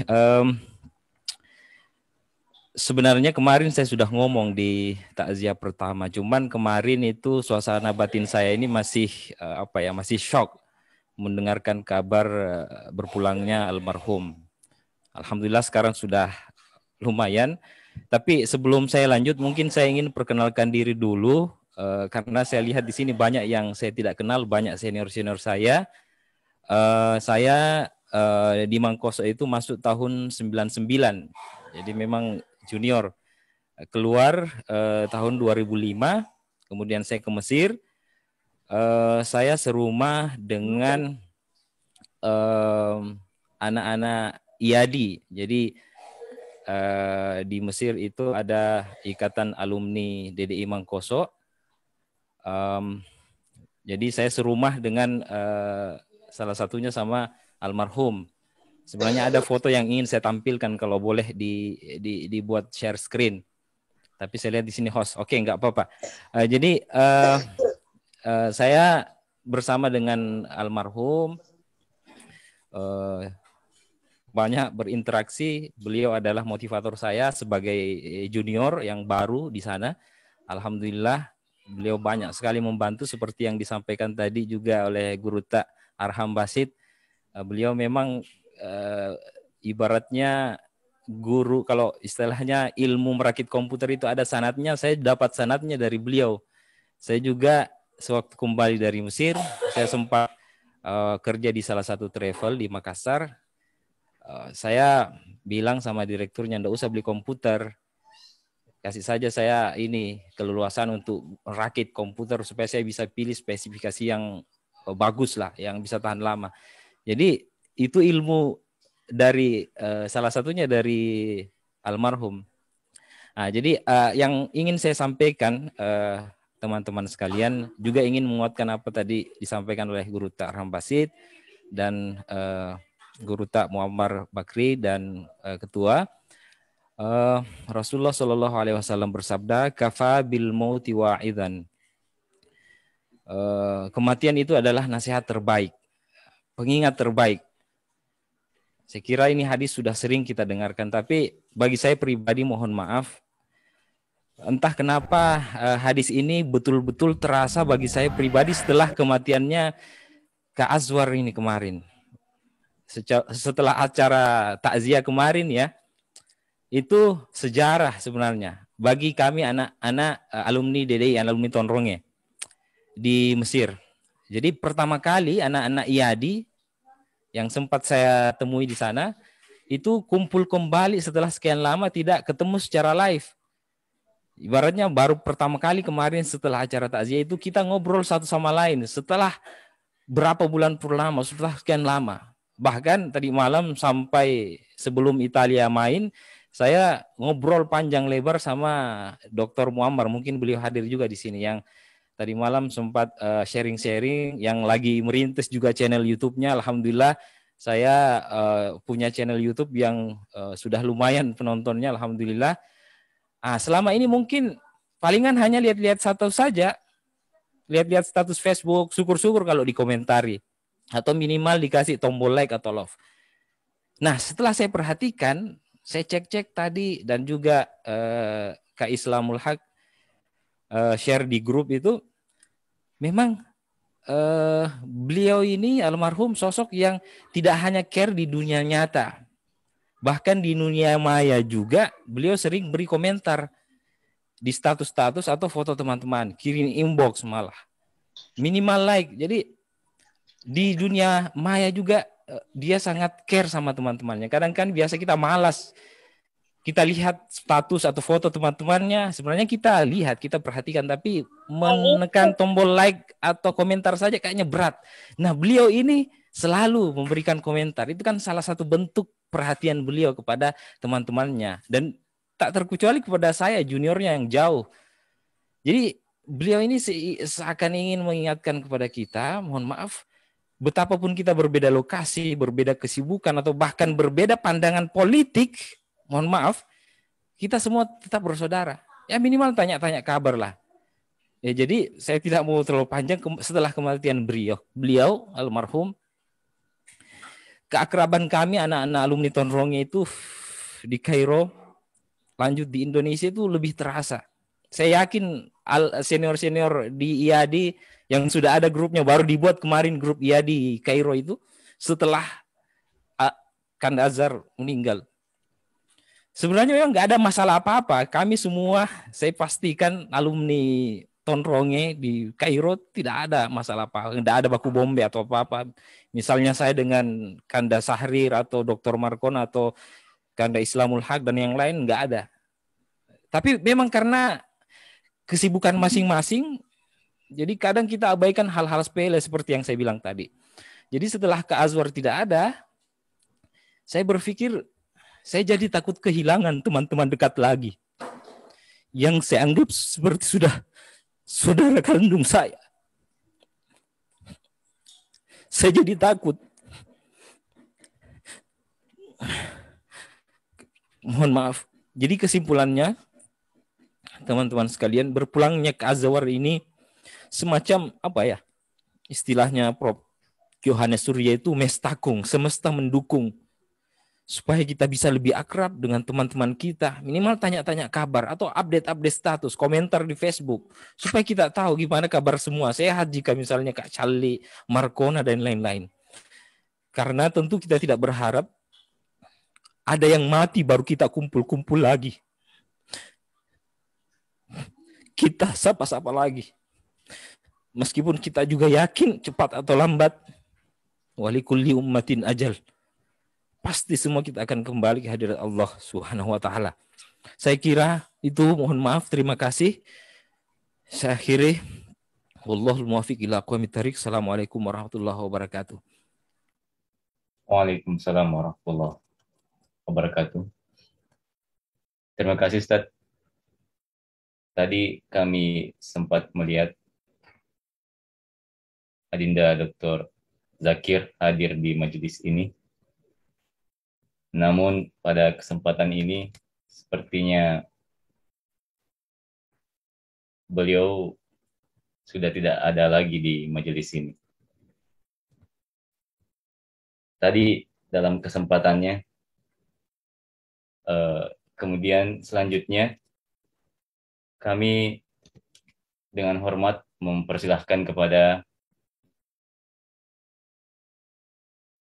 sebenarnya kemarin saya sudah ngomong di takziah pertama, cuman kemarin itu suasana batin saya ini masih masih shock mendengarkan kabar berpulangnya almarhum. Alhamdulillah sekarang sudah lumayan. Tapi sebelum saya lanjut, mungkin saya ingin perkenalkan diri dulu, karena saya lihat di sini banyak yang saya tidak kenal, banyak senior-senior saya. Saya di Mangkoso itu masuk tahun 99, jadi memang junior. Keluar tahun 2005, kemudian saya ke Mesir. Saya serumah dengan anak-anak IADI. Jadi di Mesir itu ada Ikatan Alumni DDI Mangkoso. Jadi saya serumah dengan salah satunya sama almarhum. Sebenarnya ada foto yang ingin saya tampilkan kalau boleh dibuat share screen. Tapi saya lihat di sini host. Oke, nggak apa-apa. Jadi saya bersama dengan almarhum banyak berinteraksi. Beliau adalah motivator saya sebagai junior yang baru di sana. Alhamdulillah beliau banyak sekali membantu seperti yang disampaikan tadi juga oleh Guru Tak Arham Basit. Beliau memang ibaratnya guru, kalau istilahnya ilmu merakit komputer itu ada sanadnya, saya dapat sanadnya dari beliau. Saya juga sewaktu kembali dari Mesir, saya sempat kerja di salah satu travel di Makassar. Saya bilang sama direkturnya, nggak usah beli komputer, kasih saja saya ini keleluasan untuk rakit komputer supaya saya bisa pilih spesifikasi yang bagus lah, yang bisa tahan lama. Jadi itu ilmu dari salah satunya dari almarhum. Nah, jadi yang ingin saya sampaikan, teman-teman sekalian, juga ingin menguatkan apa tadi disampaikan oleh Guru Tak Arham Basit dan Guru Tak Muammar Bakri dan Ketua. Rasulullah Shallallahu Alaihi Wasallam bersabda, "Kafa bil mauti wa'idan." Kematian itu adalah nasihat terbaik, pengingat terbaik. Saya kira ini hadis sudah sering kita dengarkan, tapi bagi saya pribadi mohon maaf, entah kenapa hadis ini betul-betul terasa bagi saya pribadi setelah kematiannya Kak Azwar ini kemarin. Setelah acara takziah kemarin ya, itu sejarah sebenarnya bagi kami anak-anak alumni DDI, alumni Tonronge di Mesir. Jadi pertama kali anak-anak IADI yang sempat saya temui di sana itu kumpul kembali setelah sekian lama tidak ketemu secara live. Ibaratnya baru pertama kali kemarin setelah acara takziah itu kita ngobrol satu sama lain setelah berapa bulan purnama, setelah sekian lama. Bahkan tadi malam sampai sebelum Italia main, saya ngobrol panjang lebar sama Dr. Muammar, mungkin beliau hadir juga di sini, yang tadi malam sempat sharing-sharing, yang lagi merintis juga channel YouTube-nya. Alhamdulillah saya punya channel YouTube yang sudah lumayan penontonnya, alhamdulillah. Selama ini mungkin palingan hanya lihat-lihat satu saja, lihat-lihat status Facebook, syukur-syukur kalau dikomentari, atau minimal dikasih tombol like atau love. Nah setelah saya perhatikan, saya cek-cek tadi dan juga Kak Islamul Haq share di grup itu, memang beliau ini almarhum sosok yang tidak hanya care di dunia nyata, bahkan di dunia maya juga beliau sering beri komentar di status-status atau foto teman-teman, kirim inbox malah. minimal like. Jadi di dunia maya juga dia sangat care sama teman-temannya. Kadang kan biasa kita malas, kita lihat status atau foto teman-temannya, sebenarnya kita lihat, kita perhatikan, tapi menekan tombol like atau komentar saja kayaknya berat. Nah, beliau ini selalu memberikan komentar. Itu kan salah satu bentuk perhatian beliau kepada teman-temannya, dan tak terkecuali kepada saya, juniornya yang jauh. Jadi beliau ini seakan ingin mengingatkan kepada kita, mohon maaf, betapapun kita berbeda lokasi, berbeda kesibukan, atau bahkan berbeda pandangan politik, mohon maaf, kita semua tetap bersaudara. Ya minimal tanya-tanya kabar lah. Ya, jadi saya tidak mau terlalu panjang. Setelah kematian beliau almarhum, keakraban kami anak-anak alumni Tonronge itu di Kairo, lanjut di Indonesia itu lebih terasa. Saya yakin senior-senior di IAD yang sudah ada grupnya, baru dibuat kemarin grup IAD Kairo itu setelah Kanda Azhar meninggal. Sebenarnya memang nggak ada masalah apa-apa. Kami semua, saya pastikan alumni Tonronge di Kairo tidak ada masalah apa, tidak ada baku bombe atau apa-apa. Misalnya saya dengan Kanda Sahrir atau Dr. Markon atau Kanda Islamul Haq dan yang lain nggak ada. Tapi memang karena kesibukan masing-masing, jadi kadang kita abaikan hal-hal sepele seperti yang saya bilang tadi. Jadi setelah ke Azwar tidak ada, saya berpikir saya jadi takut kehilangan teman-teman dekat lagi yang saya anggap seperti sudah saudara kandung saya. Saya jadi takut. Mohon maaf. Jadi kesimpulannya, teman-teman sekalian, berpulangnya ke Azwar ini semacam apa ya? Istilahnya Prof. Yohanes Surya itu mestakung, semesta mendukung supaya kita bisa lebih akrab dengan teman-teman kita, minimal tanya-tanya kabar atau update-update status, komentar di Facebook, supaya kita tahu gimana kabar semua, sehat jika misalnya Kak Charlie, Markona, dan lain-lain. Karena tentu kita tidak berharap ada yang mati baru kita kumpul-kumpul lagi. Kita sapa-sapa lagi. Meskipun kita juga yakin cepat atau lambat, walikulli ummatin ajal, pasti semua kita akan kembali ke hadirat Allah Subhanahu wa taala. Saya kira itu, mohon maaf, terima kasih. Saya akhiri. Wallahul muwaffiq ila aqwamit thariq. Assalamualaikum warahmatullahi wabarakatuh. Waalaikumsalam warahmatullahi wabarakatuh. Terima kasih Ustaz. Tadi kami sempat melihat Adinda Dr. Zakir hadir di majelis ini. Namun pada kesempatan ini sepertinya beliau sudah tidak ada lagi di majelis ini. Tadi dalam kesempatannya, kemudian selanjutnya kami dengan hormat mempersilahkan kepada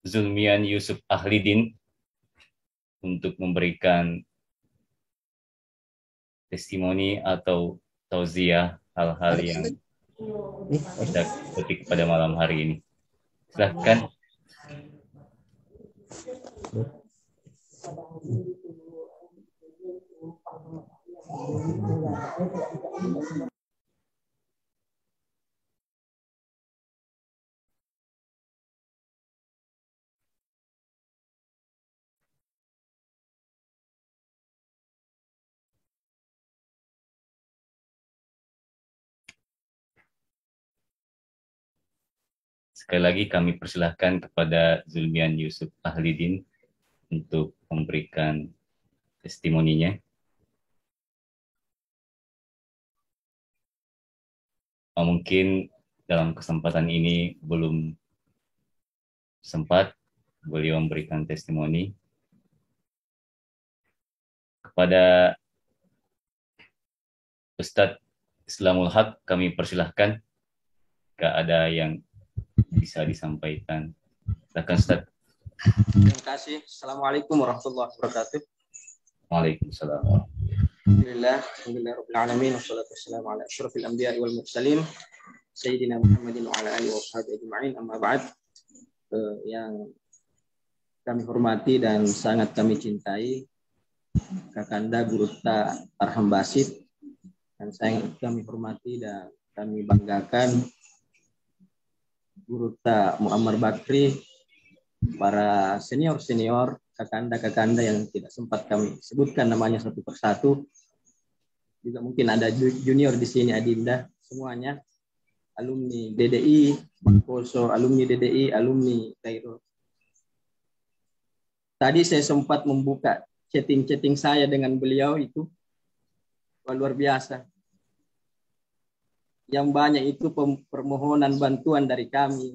Zulmian Yusuf Ahlidin untuk memberikan testimoni atau tauziah hal-hal yang kita ketik pada malam hari ini. Silakan. Sekali lagi kami persilahkan kepada Zulmian Yusuf Ahlidin untuk memberikan testimoninya. Mungkin dalam kesempatan ini belum sempat beliau memberikan testimoni. Kepada Ustadz Islamul Haq kami persilahkan jika ada yang bisa disampaikan. Silakan Ustaz. Terima kasih. Assalamualaikum warahmatullahi wabarakatuh. Waalaikumsalam. Alhamdulillah, alhamdulillahirabbil alamin, wassalatu wassalamu ala asyrofil anbiya'i wal mursalin Sayyidina Muhammadin wa ala alihi wa sahbihi ajma'in, amma ba'd. Yang kami hormati dan sangat kami cintai Kakanda Gurutta Arham Basit, dan sangat kami hormati dan kami banggakan Gurutta Muammar Bakri, para senior-senior, kakanda-kakanda yang tidak sempat kami sebutkan namanya satu persatu. Juga mungkin ada junior di sini, Adinda, semuanya alumni DDI Mangkoso, alumni DDI, alumni Kairo. Tadi saya sempat membuka chatting saya dengan beliau, itu luar biasa. Yang banyak itu permohonan bantuan dari kami,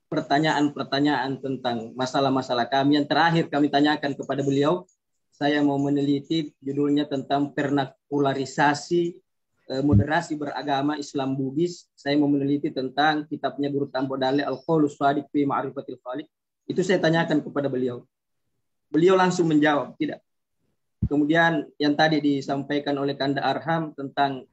pertanyaan-pertanyaan tentang masalah-masalah kami. Yang terakhir kami tanyakan kepada beliau, saya mau meneliti judulnya tentang pernakularisasi moderasi beragama Islam Bugis. Saya mau meneliti tentang kitabnya Guru Tambo Dale Al-Qaulus Shadiq fi Ma'rifatil Khaliq. Itu saya tanyakan kepada beliau. Beliau langsung menjawab, tidak. Kemudian yang tadi disampaikan oleh Kanda Arham tentang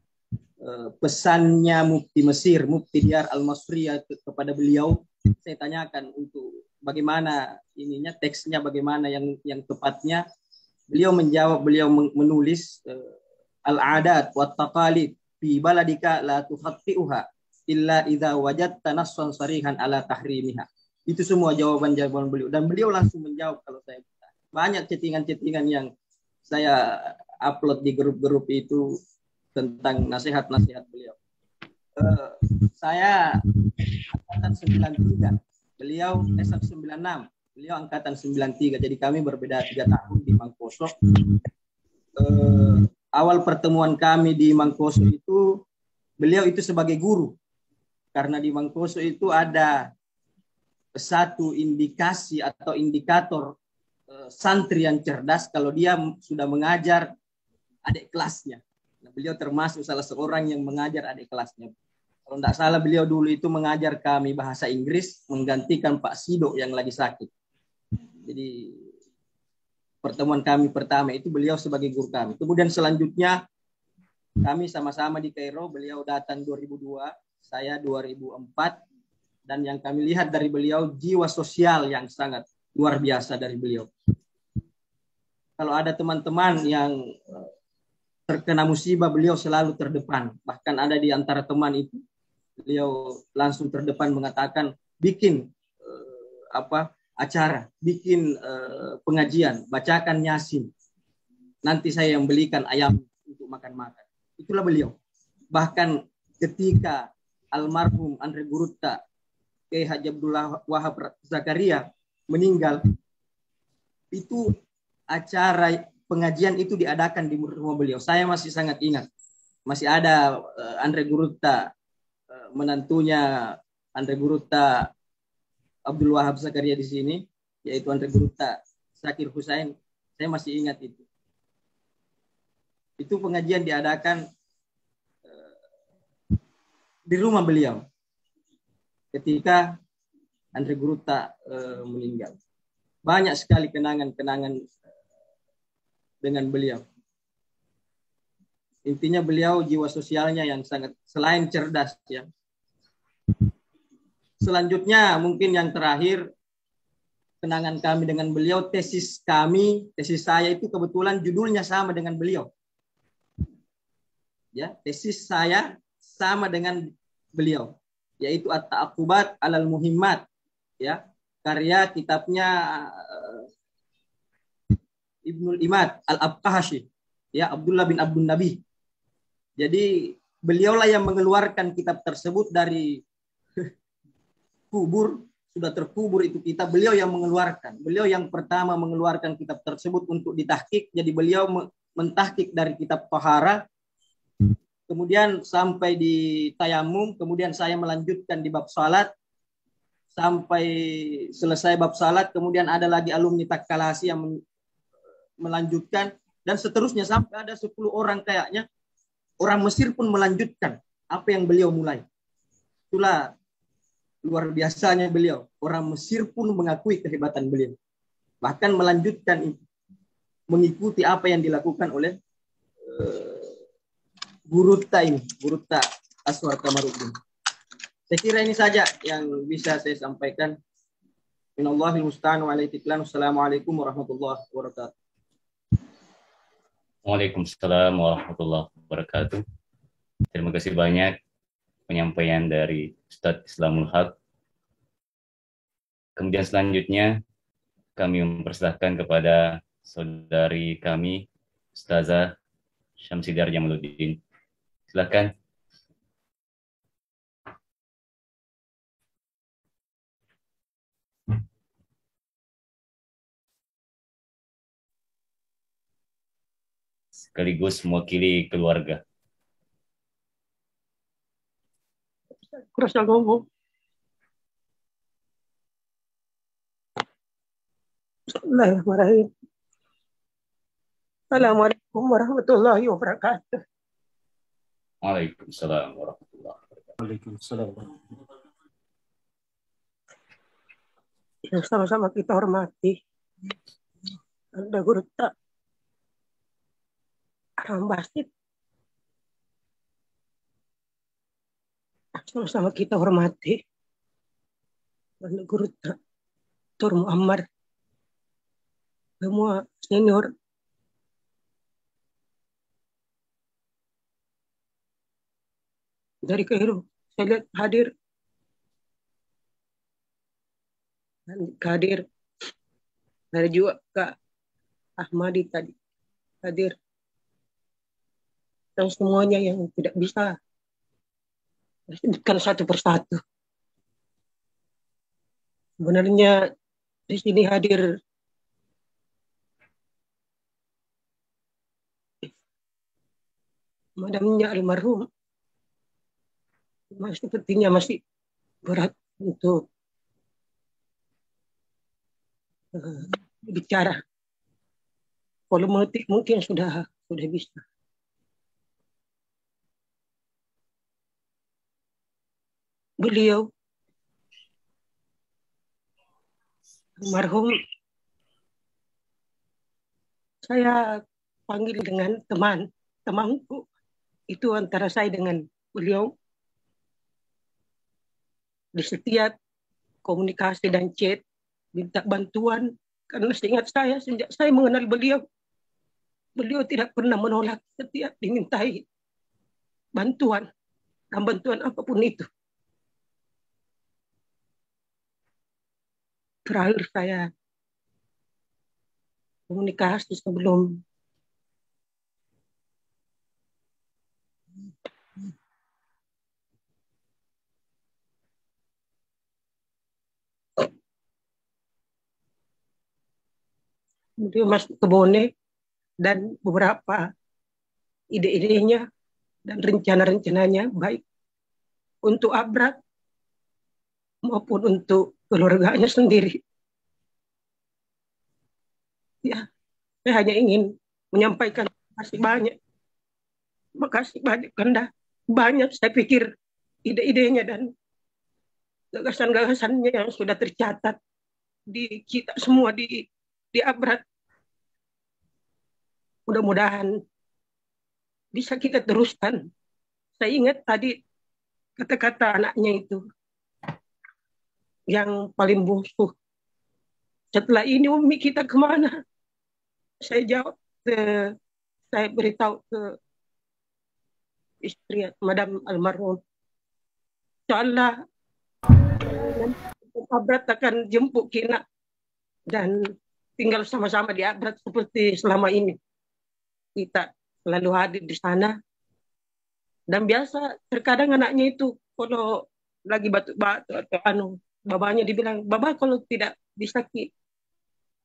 pesannya Mufti Mesir, Mufti Diyar Al-Masriyah kepada beliau, saya tanyakan untuk bagaimana ininya, teksnya bagaimana yang tepatnya. Beliau menjawab, beliau menulis al-adat wa taqalid fi baladika la tufatti'uha illa idza wajadta nassan sarihan ala tahrimiha. Itu semua jawaban-jawaban beliau, dan beliau langsung menjawab. Kalau saya banyak chattingan-chattingan yang saya upload di grup-grup itu tentang nasihat-nasihat beliau. Saya angkatan 93, beliau 96, beliau angkatan 93, jadi kami berbeda 3 tahun di Mangkoso. Awal pertemuan kami di Mangkoso itu, beliau itu sebagai guru, karena di Mangkoso itu ada satu indikasi atau indikator santri yang cerdas kalau dia sudah mengajar adik kelasnya. Nah, beliau termasuk salah seorang yang mengajar adik kelasnya. Kalau tidak salah, beliau dulu itu mengajar kami bahasa Inggris menggantikan Pak Sido yang lagi sakit. Jadi pertemuan kami pertama itu beliau sebagai guru kami. Kemudian selanjutnya kami sama-sama di Kairo. Beliau datang 2002, saya 2004. Dan yang kami lihat dari beliau, jiwa sosial yang sangat luar biasa dari beliau. Kalau ada teman-teman yang terkena musibah, beliau selalu terdepan. Bahkan ada di antara teman itu, beliau langsung terdepan mengatakan, bikin acara, bikin pengajian, bacakan Yasin. Nanti saya yang belikan ayam untuk makan-makan. Itulah beliau. Bahkan ketika almarhum Andre Gurutta, Kiai Haji Abdullah Wahab Zakaria meninggal, itu acara pengajian itu diadakan di rumah beliau. Saya masih sangat ingat. Masih ada Andre Gurutta, menantunya Andre Gurutta Abdul Wahab Zakaria di sini, yaitu Andre Gurutta Zakir Husain. Saya masih ingat itu. Itu pengajian diadakan di rumah beliau ketika Andre Gurutta meninggal. Banyak sekali kenangan-kenangan dengan beliau. Intinya beliau jiwa sosialnya yang sangat, selain cerdas ya. Selanjutnya mungkin yang terakhir, kenangan kami dengan beliau, tesis saya itu kebetulan judulnya sama dengan beliau. Ya, tesis saya sama dengan beliau, yaitu At-Ta'aqubat 'alal Muhimmat, ya, karya kitabnya Ibnul Imad Al-Abqahashi, ya, Abdullah bin Abdul Nabi. Jadi beliaulah yang mengeluarkan kitab tersebut dari kubur, sudah terkubur itu kitab, beliau yang mengeluarkan. Beliau yang pertama mengeluarkan kitab tersebut untuk ditahqiq. Jadi beliau mentahqiq dari kitab Tahara, kemudian sampai di tayamum, kemudian saya melanjutkan di bab salat sampai selesai bab salat, kemudian ada lagi alumni Takkalasi yang melanjutkan, dan seterusnya sampai ada 10 orang kayaknya. Orang Mesir pun melanjutkan apa yang beliau mulai. Itulah luar biasanya beliau. Orang Mesir pun mengakui kehebatan beliau. Bahkan melanjutkan itu, mengikuti apa yang dilakukan oleh Gurutta ini, Gurutta Aswar Kamarudin. Saya kira ini saja yang bisa saya sampaikan. Minallahil musta'an wa alaihi tiklan. Wassalamualaikum warahmatullahi wabarakatuh. Waalaikumsalam warahmatullahi wabarakatuh. Terima kasih banyak penyampaian dari Ustadz Islamul Haq. Kemudian selanjutnya kami mempersilahkan kepada saudari kami, Ustazah Syamsidar Jamaluddin. Silakan. Sekaligus mewakili keluarga. Kurasa ngomong. Bismillahirrahmanirrahim. Assalamualaikum warahmatullahi wabarakatuh. Waalaikumsalam warahmatullahi wabarakatuh. Waalaikumsalam. Yang sama-sama kita hormati Anda Guru Tak Rambasit. Sama-sama kita hormati Anda Guru Tak Tur Muammar, semua senior dari Kairo. Saya lihat hadir dan hadir dari juga Kak Ahmadi tadi hadir, dan semuanya yang tidak bisa disebutkan satu persatu. Sebenarnya di sini hadir madamnya almarhum, sepertinya masih berat untuk bicara. Kalau mungkin sudah bisa. Beliau almarhum saya panggil dengan temanku. Itu antara saya dengan beliau. Di setiap komunikasi dan chat minta bantuan, karena seingat saya sejak saya mengenal beliau tidak pernah menolak setiap dimintai bantuan, dan bantuan apapun itu. Terakhir saya komunikasi sebelum dia masuk ke Bone, dan beberapa ide-idenya dan rencana-rencananya baik untuk Abrat maupun untuk keluarganya sendiri. Ya, saya hanya ingin menyampaikan terima kasih banyak karena banyak saya pikir ide-idenya dan gagasan-gagasannya yang sudah tercatat di kita semua di Abrat. Mudah-mudahan bisa kita teruskan. Saya ingat tadi kata-kata anaknya itu yang paling bungsu. Setelah ini Umi kita kemana? Saya jawab, saya beritahu ke istri Madam almarhum, insyaallah Abrat akan jemput Kina dan tinggal sama-sama di Abrat seperti selama ini. Kita selalu hadir di sana. Dan biasa terkadang anaknya itu kalau lagi batuk-batuk atau babanya dibilang, "Baba kalau tidak bisa Ki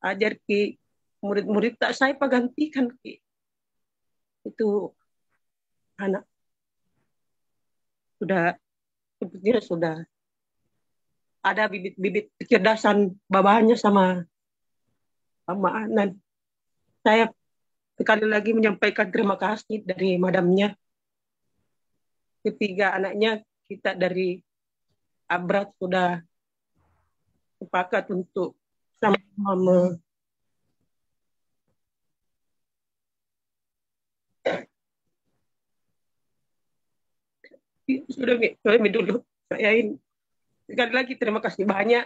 ajar Ki murid-murid tak saya gantikan Ki." Itu anak sepertinya sudah ada bibit-bibit kecerdasan babanya sama Anan. Saya sekali lagi menyampaikan terima kasih dari madamnya. Ketiga anaknya kita dari Abrat sudah sepakat untuk sama-sama Sudah Mi dulu. Saya ini. Sekali lagi terima kasih banyak.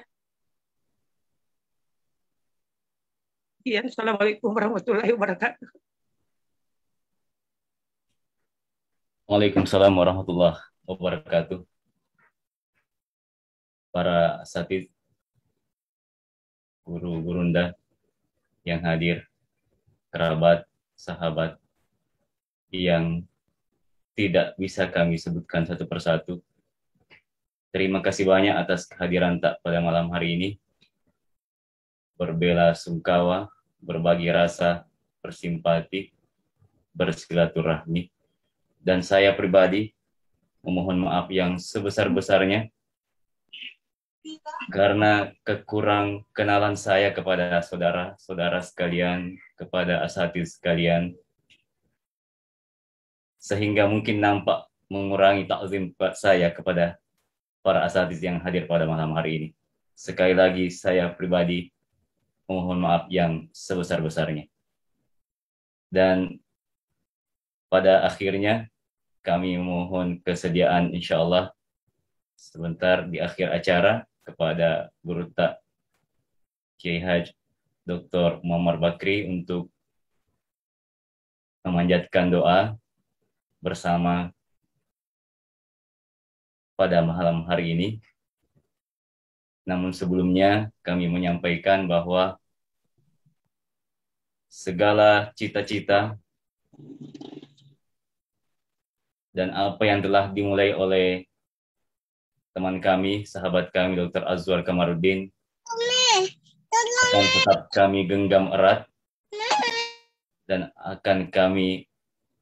Assalamualaikum warahmatullahi wabarakatuh. Waalaikumsalam warahmatullahi wabarakatuh. Para asatidz, guru gurunda yang hadir, kerabat, sahabat yang tidak bisa kami sebutkan satu persatu. Terima kasih banyak atas kehadiran tak pada malam hari ini. Berbela sungkawa, berbagi rasa, bersimpati, bersilaturahmi. Dan saya pribadi memohon maaf yang sebesar-besarnya karena kekurang kenalan saya kepada saudara-saudara sekalian, kepada asatidz sekalian, sehingga mungkin nampak mengurangi takzim saya kepada para asatidz yang hadir pada malam hari ini. Sekali lagi saya pribadi mohon maaf yang sebesar-besarnya. Dan pada akhirnya kami mohon kesediaan insya Allah sebentar di akhir acara kepada Guru Tak Kiai Haji Dr. Muhammad Bakri untuk memanjatkan doa bersama pada malam hari ini. Namun sebelumnya kami menyampaikan bahwa segala cita-cita dan apa yang telah dimulai oleh teman kami, sahabat kami Dr. Azwar Kamarudin akan tetap kami genggam erat dan akan kami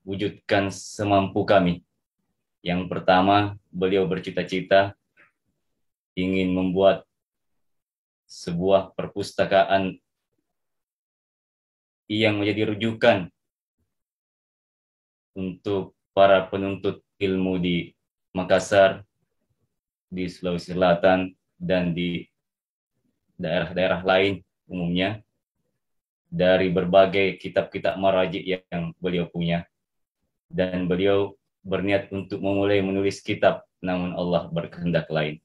wujudkan semampu kami. Yang pertama, beliau bercita-cita ingin membuat sebuah perpustakaan yang menjadi rujukan untuk para penuntut ilmu di Makassar, di Sulawesi Selatan, dan di daerah-daerah lain umumnya, dari berbagai kitab-kitab maraji yang beliau punya. Dan beliau berniat untuk memulai menulis kitab, namun Allah berkehendak lain.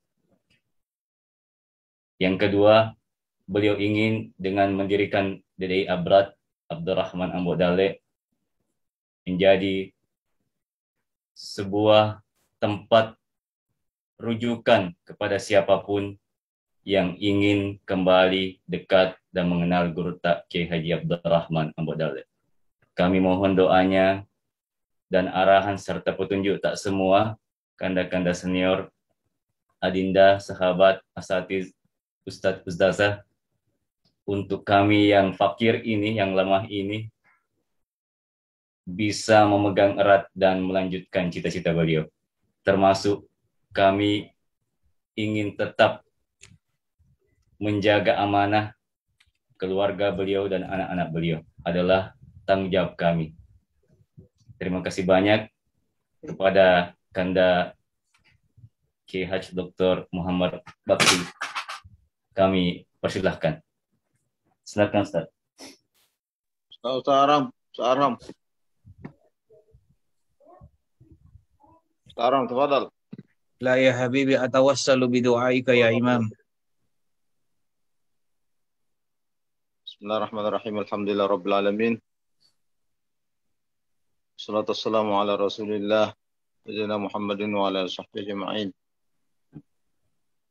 Yang kedua, beliau ingin dengan mendirikan DDI Abrat Abdurrahman Ambo Dale menjadi sebuah tempat rujukan kepada siapapun yang ingin kembali dekat dan mengenal Guru Tak Kiai Haji Abdurrahman Ambo Dale. Kami mohon doanya dan arahan serta petunjuk tak semua kanda-kanda senior, adinda, sahabat, asatidz, ustadz, ustazah, untuk kami yang fakir ini, yang lemah ini, bisa memegang erat dan melanjutkan cita-cita beliau. Termasuk kami ingin tetap menjaga amanah keluarga beliau dan anak-anak beliau. Adalah tanggung jawab kami. Terima kasih banyak kepada Kanda Kiai Haji Dr. Muhammad Bakri. Kami persilahkan. Silakan Ustaz. Saram. Tafadhal. La ya habibi atawassalu bidu'aika ya imam. Bismillahirrahmanirrahim. Alhamdulillah rabbil alamin. Salatu wassalamu ala Rasulillah sayyidina Muhammadin wa ala sahbihi ajma'in.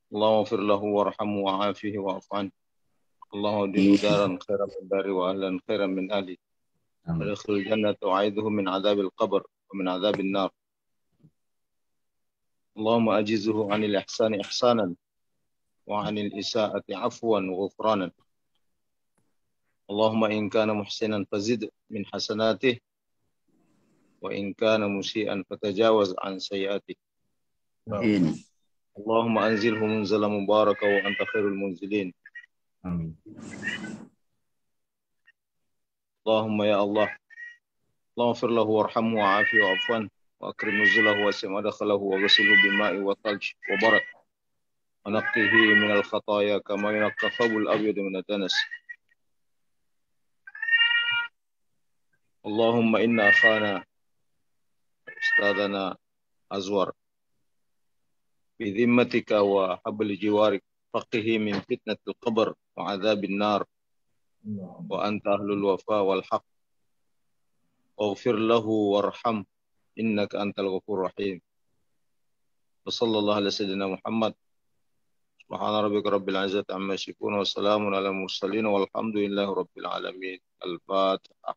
Allahumma ighfir lahu warhamhu wa'afihi wa'afan. Allahumma dinu daran khairan min dari wa ahlan khairan min ahli. Adkhilul jannata wa'idhuhu min adzabil qabr wa min adzabil nar. Allahumma ajizuhu 'anil ihsani ihsanan wa 'anil isa'ati 'afwan wa ghufranan. Allahumma in kana muhsinan fazid min hasanatihi wa in kana musii'an fatajawaz 'an sayyi'atihi. Amin. Allahumma anzilhu munzala mubaraka wa anta khairul munzilin. Amin. Allahumma ya Allah, Allahumma fir lahu warhamhu wa'afi wa'afwan wa akrim nuzulahu wa sim adkhalahu wa ghasilhu bima'i wa thalj wa barak wa naqqihi min al-khataaya kama yunqqa thawbul abyad min ad-danas. Allahumma inna akhana ustadana Azwar في ذمتك وحبل جوارك فقه من فتنة القبر وعذاب النار وأنت أهل الوفاء والحق واغفر له وارحمه إنك أنت الغفور الرحيم وصلى الله على سيدنا محمد سبحان ربك رب العزة عما يصفون وسلام على المرسلين والحمد لله رب العالمين. الفاتحة.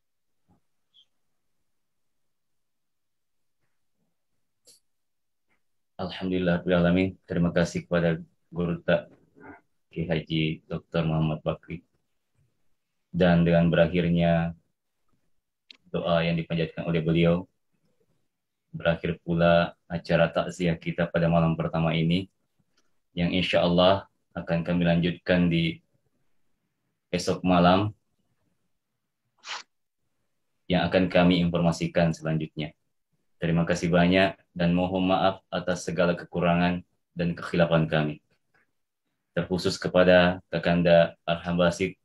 Alhamdulillahirrahmanirrahim. Terima kasih kepada Guru Tak Ki Haji Dr. Muhammad Bakri. Dan dengan berakhirnya doa yang dipanjatkan oleh beliau, berakhir pula acara takziah kita pada malam pertama ini, yang insya Allah akan kami lanjutkan di esok malam, yang akan kami informasikan selanjutnya. Terima kasih banyak dan mohon maaf atas segala kekurangan dan kekhilafan kami. Terkhusus kepada Kakanda Arham Basik,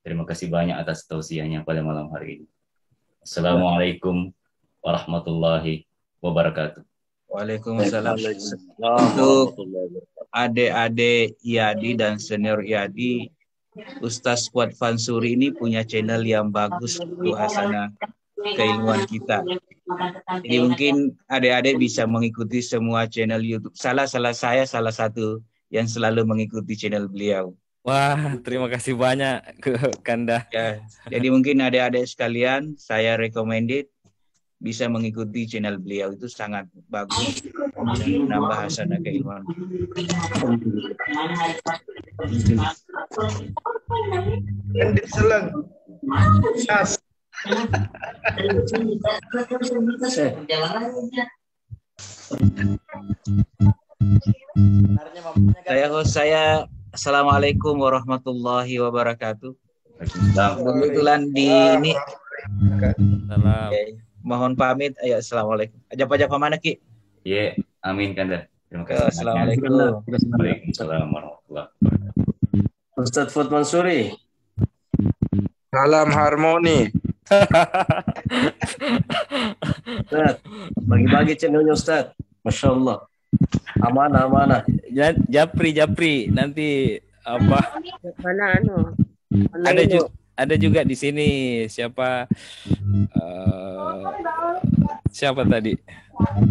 terima kasih banyak atas tausiahnya pada malam hari ini. Assalamualaikum warahmatullahi wabarakatuh. Waalaikumsalam. Untuk adik-adik IADI dan senior IADI, Ustaz Fuad Fansuri ini punya channel yang bagus untuk hasanah keilmuan kita. Jadi mungkin adik-adik bisa mengikuti semua channel YouTube. Salah satu yang selalu mengikuti channel beliau. Wah, terima kasih banyak ke Kanda. Ya, jadi mungkin adik-adik sekalian, saya recommended bisa mengikuti channel beliau, itu sangat bagus dan menambah hasanah keilmuan. Saya Assalamualaikum warahmatullahi wabarakatuh. Kebetulan di ini mohon pamit. Ayo, assalamualaikum. Ajak mana Ki? Iya, amin Kanda. Terima kasih. Assalamualaikum. Waalaikumsalam warahmatullahi wabarakatuh. Ustadz Fuad Mansuri. Salam harmoni. Ustadz, bagi-bagi channelnya Ustadz. Masya Allah. Amanah. Japri nanti apa? Ada juga di sini siapa tadi?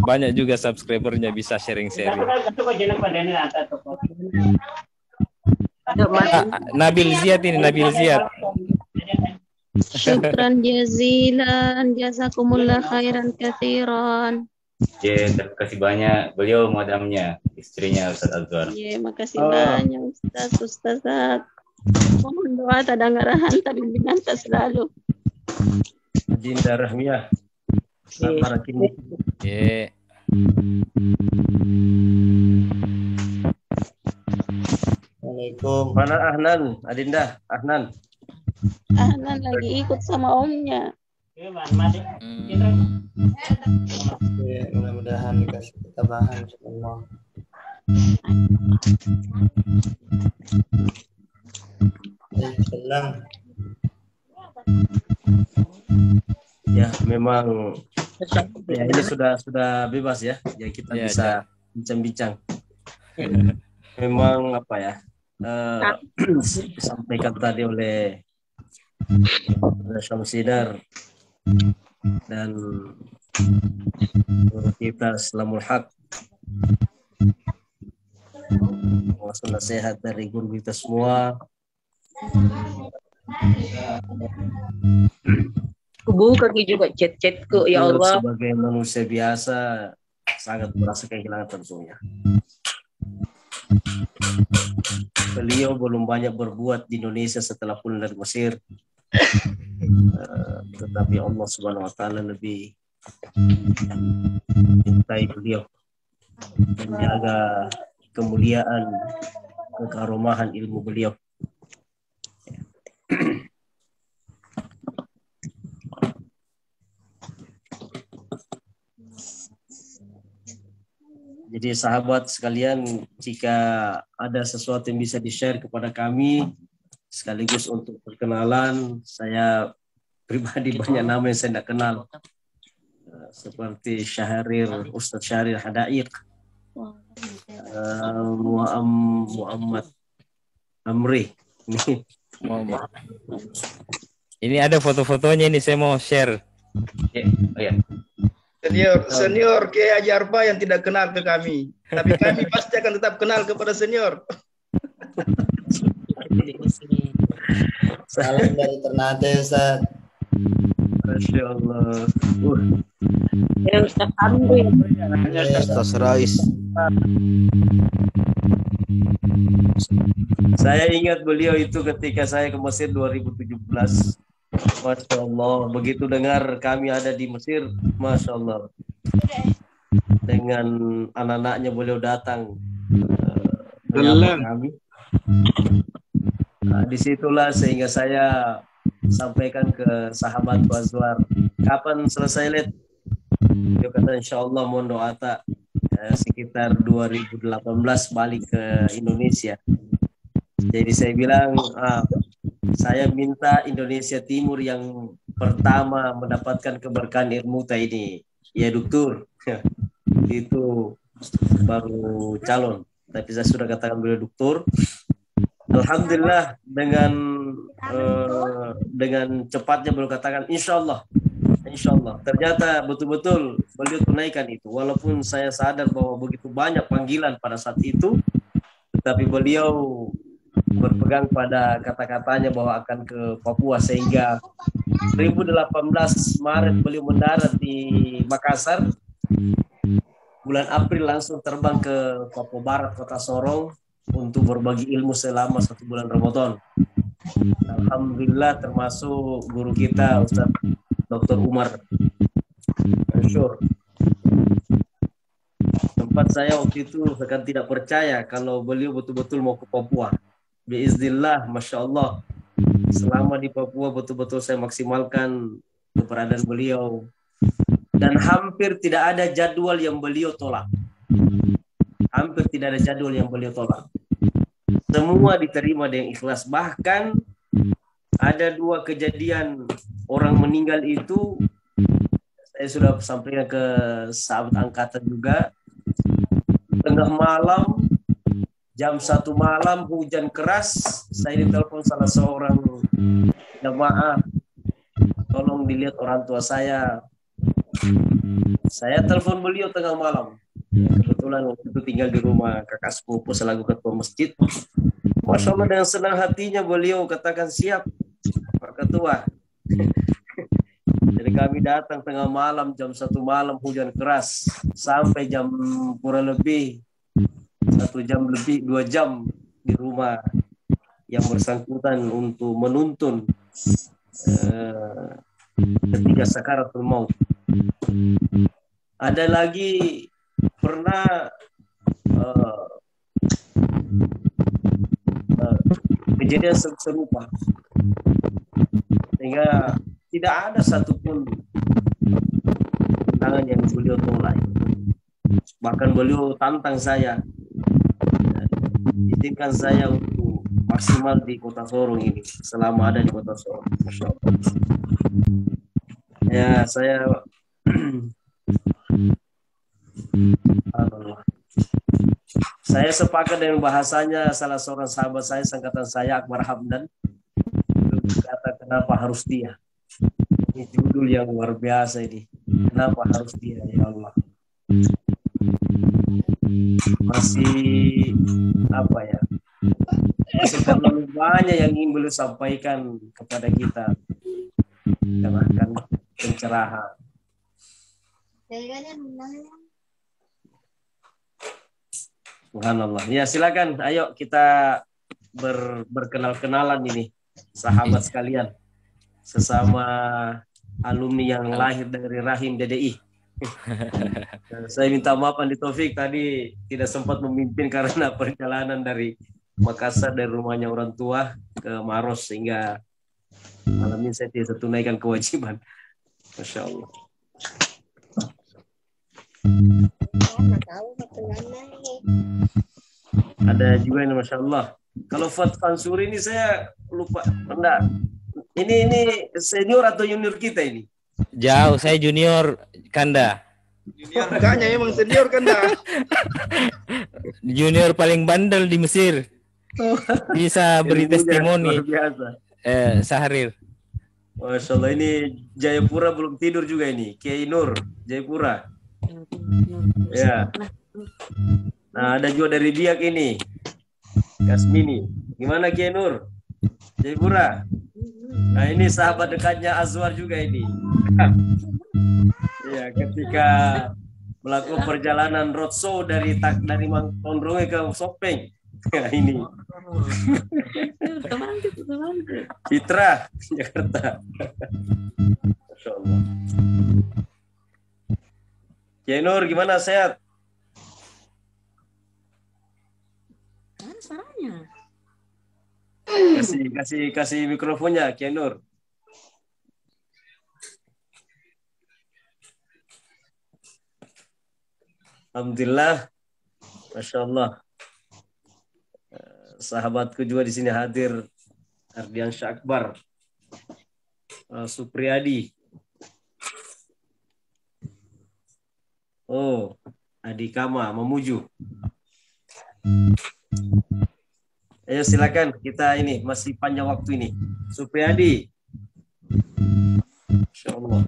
Banyak juga subscribernya, bisa sharing-sharing. Nabil Ziyad. Syukran jazilan, jazakumullah khairan katsiran. Ya, terima kasih banyak. Beliau madamnya, istrinya Ustaz Azwar. Ya, makasih banyak Ustazat. Mohon doa tak dengaran tapi bimbingan tak selalu. Dinda Rahmiah. Para kini. Ya. Assalamualaikum. Mana Ahnan? Adinda, Ahnan. Ahnan lagi ikut sama omnya. Mudah-mudahan dikasih ketabahan insyaallah. Senang. Ya, memang ya ini sudah bebas ya. Jadi kita bisa bincang-bincang. Memang apa ya? Disampaikan tadi oleh Syamsidar dan kita Selamul Haq, maksud nasihat dari guru kita semua. Kebuka juga chat-chatku ya Allah. Sebagai manusia biasa sangat merasa kehilangan tentunya. Beliau belum banyak berbuat di Indonesia setelah pulang dari Mesir. Tetapi Allah Subhanahu wa taala lebih mencintai beliau, menjaga kemuliaan, kekaromahan ilmu beliau. Jadi sahabat sekalian, jika ada sesuatu yang bisa di-share kepada kami, sekaligus untuk perkenalan, saya pribadi banyak nama yang saya tidak kenal, seperti Ustadz Syahrir Hada'iq, Muhammad Amri. Ini ada foto-fotonya ini, saya mau share. Oh ya. Senior Kiai Haji Arfa yang tidak kenal ke kami, tapi kami pasti akan tetap kenal kepada senior. Salam dari Ternate, Ustaz. Masya Allah. Ustaz Amri. Ustaz Rais. Saya ingat beliau itu ketika saya ke Mesir 2017. Masya Allah, begitu dengar kami ada di Mesir, Masya Allah. Dengan anak-anaknya beliau datang menyapa kami. Nah, disitulah sehingga saya sampaikan ke sahabat Azwar, kapan selesai lihat? Dia kata insya Allah mohon doa tak sekitar 2018 balik ke Indonesia. Jadi saya bilang saya minta Indonesia Timur yang pertama mendapatkan keberkahan Irmuta ini, ya dokter. Itu baru calon, tapi saya sudah katakan beliau dokter. Alhamdulillah dengan cepatnya beliau katakan insya Allah. Ternyata betul-betul beliau tunaikan itu. Walaupun saya sadar bahwa begitu banyak panggilan pada saat itu, tetapi beliau berpegang pada kata-katanya bahwa akan ke Papua, sehingga 2018 Maret beliau mendarat di Makassar. Bulan April langsung terbang ke Papua Barat, Kota Sorong, untuk berbagi ilmu selama 1 bulan Ramadan. Alhamdulillah, termasuk guru kita Ustaz Dr. Umar Mansur. Tempat saya waktu itu akan tidak percaya kalau beliau betul-betul mau ke Papua. Biiznillah, Masya Allah, selama di Papua betul-betul saya maksimalkan keberadaan beliau. Dan hampir tidak ada jadwal yang beliau tolak. Semua diterima dengan ikhlas. Bahkan ada 2 kejadian orang meninggal itu, saya sudah sampaikan ke sahabat angkatan juga. Tengah malam, jam 1 malam, hujan keras, saya ditelepon salah seorang jamaah, tolong dilihat orang tua saya. Saya telepon beliau tengah malam. Kebetulan waktu itu tinggal di rumah kakak sepupu selaku ketua masjid. Masya Allah, dengan senang hatinya beliau katakan siap Pak Ketua. Jadi kami datang tengah malam, jam 1 malam, hujan keras, sampai jam kurang lebih 1 jam lebih 2 jam di rumah yang bersangkutan untuk menuntun ketika sakaratul maut. Ada lagi pernah kejadian serupa, sehingga tidak ada satupun tangan yang beliau tolak. Bahkan beliau tantang saya, izinkan saya untuk maksimal di Kota Sorong ini selama ada di Kota Sorong. Ya, saya saya sepakat dengan bahasanya salah seorang sahabat saya, sangkatan saya, Akbar Hamdan, kata kenapa harus dia. Ini judul yang luar biasa ini. Kenapa harus dia, ya Allah. Masih apa ya? Masih terlalu banyak yang ingin beliau sampaikan kepada kita. Karena akan pencerahan. Subhanallah. Ya, silakan. Ayo kita berkenal-kenalan ini, sahabat sekalian, sesama alumni yang lahir dari rahim DDI. Saya minta maaf Andi Taufik, tadi tidak sempat memimpin karena perjalanan dari Makassar, dari rumahnya orang tua ke Maros, sehingga malam ini saya tidak tunaikan kewajiban. Masya Allah. Ada juga ini, Masya Allah. Kalau Fat Fansuri ini saya lupa. Enggak. Ini senior atau junior kita ini? Jauh, saya junior Kanda. Junior kayaknya emang senior kan dah. Junior paling bandel di Mesir. Bisa beri testimoni. Luar biasa. Sahrir. Masya Allah, ini Jayapura belum tidur juga ini. Kiai Nur, Jayapura. Ya. Nah, ada juga dari Biak ini. Kasmini. Gimana Kiai Nur? Jayapura. Nah, ini sahabat dekatnya Azwar juga ini. Ya, ketika melakukan perjalanan roadshow dari Tondronge ke Sopeng. Nah, ini. Citra, Jakarta. Masya Allah. Kiai Nur, gimana, sehat? Kan suaranya. Kasih mikrofonnya, Kiai Nur. Alhamdulillah, Masya Allah. Sahabatku juga di sini hadir, Ardiansyah Akbar, Supriyadi. Oh, Adi Kama, Memuju. Ayo silakan, kita ini masih panjang waktu ini. Supriyadi. Masya Allah.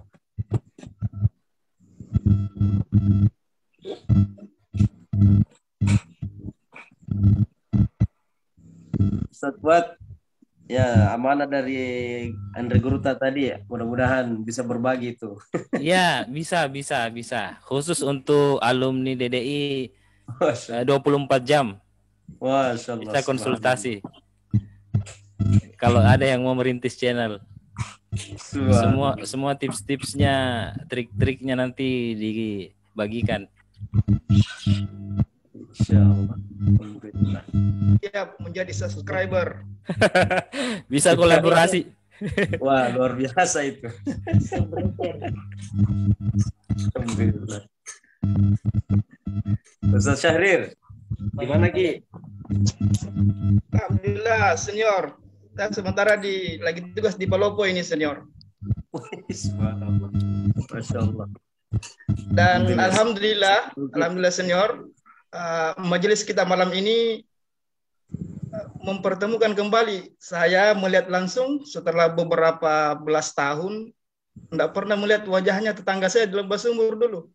Ustaz Fuad, ya amanah dari Andre Guruta tadi ya, mudah-mudahan bisa berbagi itu. Ya, bisa. Khusus untuk alumni DDI 24 jam. Masya Allah, bisa konsultasi. Kalau ada yang mau merintis channel. Semua tips-tipsnya, trik-triknya nanti dibagikan. Insyaallah. Siap menjadi subscriber. Bisa kolaborasi. Wah, luar biasa itu. Alhamdulillah. Ustaz Syahrir, gimana Ki? Alhamdulillah senior. Dan sementara lagi tugas di Palopo ini senior. Masya Allah. Dan alhamdulillah senior, majelis kita malam ini mempertemukan kembali. Saya melihat langsung setelah beberapa belas tahun, tidak pernah melihat wajahnya tetangga saya di Lembah Sumur dulu.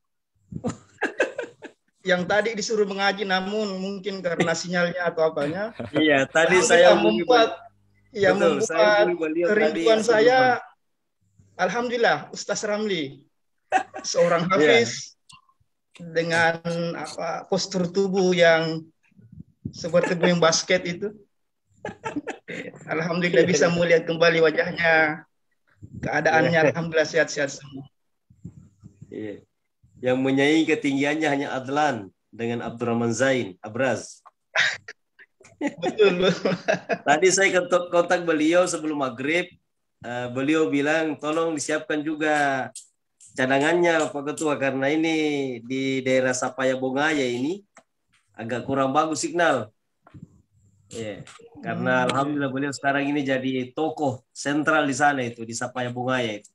Yang tadi disuruh mengaji, namun mungkin karena sinyalnya atau apanya. Iya, tadi saya membuat kerinduan saya. Alhamdulillah, Ustaz Ramli, seorang hafiz dengan postur tubuh yang seperti pemain basket itu. Alhamdulillah bisa melihat kembali wajahnya, keadaannya. Alhamdulillah sehat-sehat semua. Yang menyaingi ketinggiannya hanya Adlan dengan Abdurrahman Zain Abraz. Betul. Tadi saya kontak beliau sebelum maghrib. Beliau bilang tolong disiapkan juga cadangannya Pak Ketua, karena ini di daerah Sapaya Bongaya ini agak kurang bagus signal. Karena alhamdulillah beliau sekarang ini jadi tokoh sentral di sana, itu di Sapaya Bongaya itu.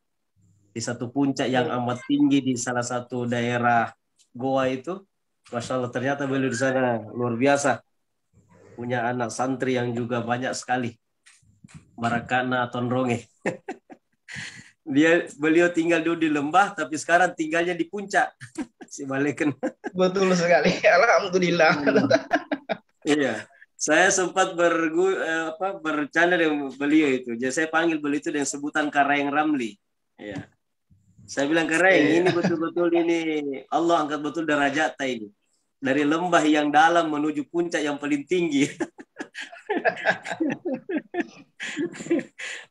Di satu puncak yang amat tinggi di salah satu daerah Goa itu. Masya Allah, ternyata beliau di sana luar biasa. Punya anak santri yang juga banyak sekali. Marakana Tondronge. Beliau tinggal dulu di lembah, tapi sekarang tinggalnya di puncak. Si Baleken. Betul sekali. Alhamdulillah. Iya. Saya sempat bercanda dengan beliau itu. Jadi saya panggil beliau itu dengan sebutan Karayeng Ramli. Iya. Saya bilang Karayeng, ini betul-betul ini Allah angkat betul derajat ini. Dari lembah yang dalam menuju puncak yang paling tinggi.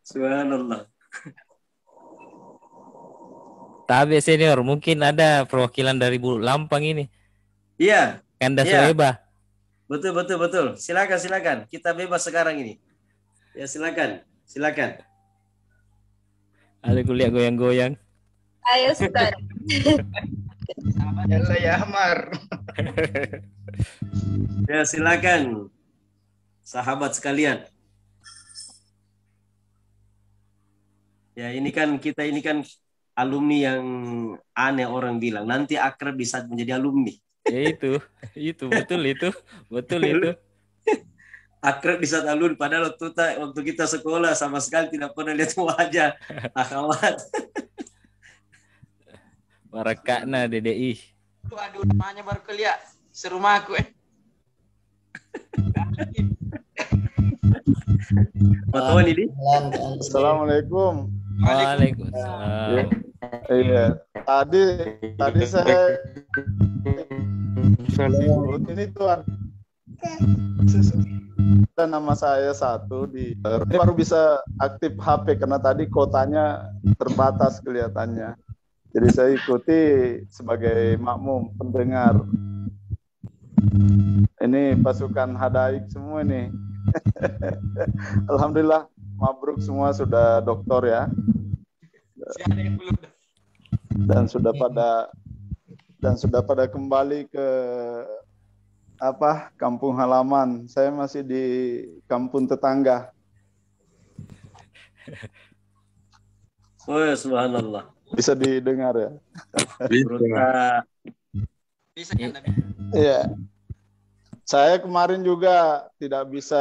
Subhanallah. Tapi senior, mungkin ada perwakilan dari Bulu Lampang ini. Iya. Kanda Soeba. Betul. Silakan. Kita bebas sekarang ini. Ya silakan. Ada kuliah goyang-goyang. Ayo Ustaz. Ya Amar. Ya silakan. Sahabat sekalian. Ya kita ini kan alumni yang aneh orang bilang. Nanti akrab di saat menjadi alumni. Ya itu betul itu. Akrab di saat alumni. Padahal waktu kita sekolah sama sekali tidak pernah lihat wajah akhwat. Barakakna DDI. Aduh, namanya baru kuliah serumahku Assalamualaikum. Waalaikumsalam. Iya, tadi saya ini tuan. Dan nama saya satu ini baru bisa aktif HP karena tadi kotanya terbatas kelihatannya. Jadi saya ikuti sebagai makmum pendengar. Ini pasukan hadaik semua nih. Alhamdulillah, mabruk semua sudah doktor ya. Dan sudah pada kembali ke kampung halaman. Saya masih di kampung tetangga. Oh ya, subhanallah. Bisa didengar ya? Bisa. Iya. Saya kemarin juga tidak bisa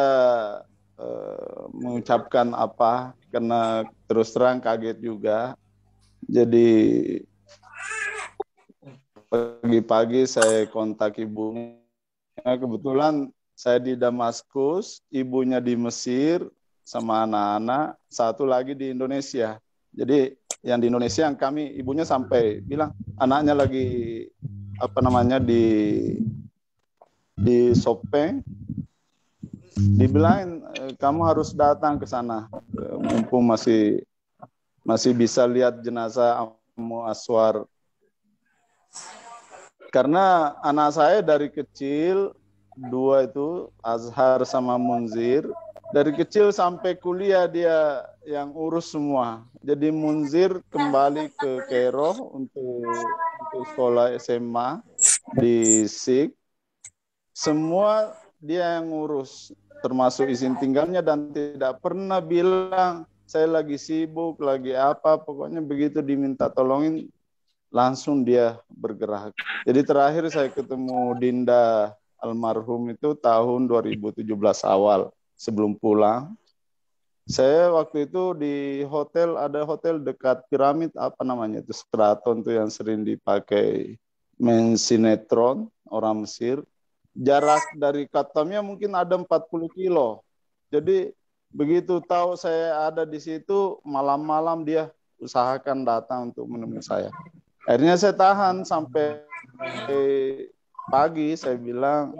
mengucapkan apa karena terus terang kaget juga. Jadi pagi-pagi saya kontak ibunya. Kebetulan saya di Damaskus, ibunya di Mesir sama anak-anak, satu lagi di Indonesia. Jadi yang di Indonesia yang ibunya sampai bilang anaknya lagi di Sopeng, dibilang kamu harus datang ke sana mumpung masih bisa lihat jenazah Ammu Aswar. Karena anak saya dari kecil dua itu Azhar sama Munzir, dari kecil sampai kuliah dia yang urus semua. Jadi Munzir kembali ke Kairo untuk sekolah SMA di SIG. Semua dia yang ngurus, termasuk izin tinggalnya, dan tidak pernah bilang saya lagi sibuk, lagi apa. Pokoknya begitu diminta tolongin, langsung dia bergerak. Jadi terakhir saya ketemu Dinda almarhum itu tahun 2017 awal, sebelum pulang. Saya waktu itu di ada hotel dekat piramid, itu Straton tuh yang sering dipakai main sinetron orang Mesir. Jarak dari Katamnya mungkin ada 40 kilo. Jadi begitu tahu saya ada di situ, malam-malam dia usahakan datang untuk menemui saya. Akhirnya saya tahan sampai pagi. Saya bilang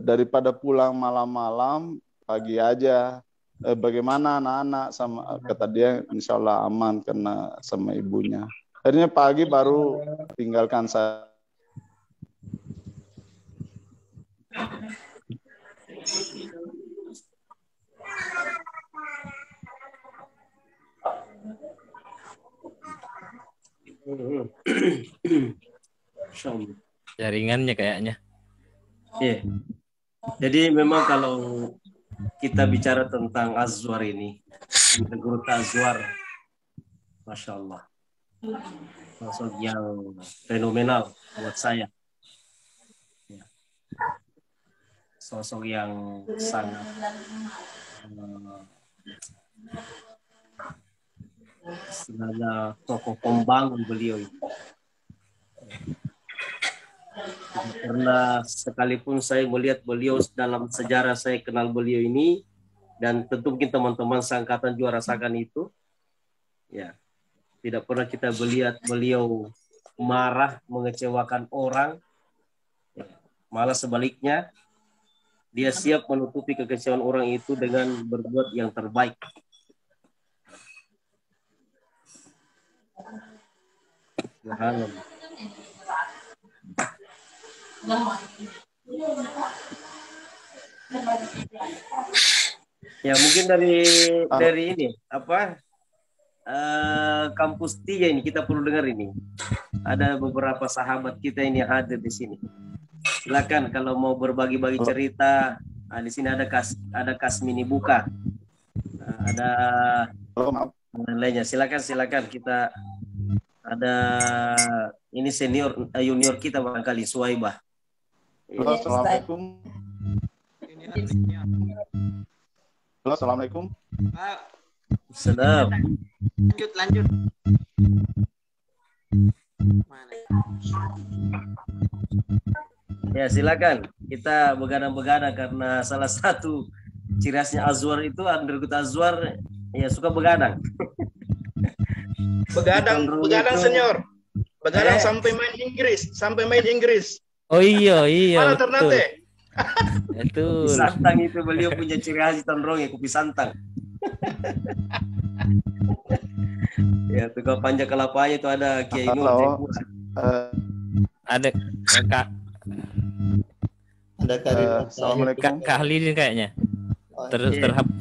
daripada pulang malam-malam, pagi aja. Bagaimana anak-anak, sama kata dia insya Allah aman karena sama ibunya. Akhirnya pagi baru tinggalkan saya. Jaringannya kayaknya. Iya. Jadi memang kalau kita bicara tentang Azwar ini, Guru Azwar, Masya Allah, sosok yang fenomenal buat saya. Sosok yang sangat segala tokoh pembangun beliau itu. Karena sekalipun saya melihat beliau dalam sejarah, saya kenal beliau ini, dan tentu mungkin teman-teman seangkatan juga rasakan itu, ya, tidak pernah kita melihat beliau marah, mengecewakan orang, ya, malah sebaliknya, dia siap menutupi kekecewaan orang itu dengan berbuat yang terbaik. Subhanallah. Ya mungkin dari ini kampus 3 ini kita perlu dengar ini. Ada beberapa sahabat kita ini hadir di sini. Silakan kalau mau berbagi-bagi cerita. Di sini ada Kasmini Buka. Ada lainnya. Silakan kita Ada ini senior junior kita barangkali Suwaibah. Halo, assalamualaikum. Halo, assalamualaikum. Sedap. Lanjut. Ya silakan. Kita begadang-begadang karena salah satu ciri khasnya Azwar itu undergut Azwar ya suka begadang. Begadang senior. Begadang sampai main Inggris. Oh iya, Mana betul. Ternate? Betul. Kopi santang itu beliau punya ciri khas di Tondrong ya, kopi santang. Ya tukang panjang kelapanya itu ada Kiai Nur. Halo. Ada Kak. Ada Karin. Assalamualaikum. Kak Halidin kayaknya.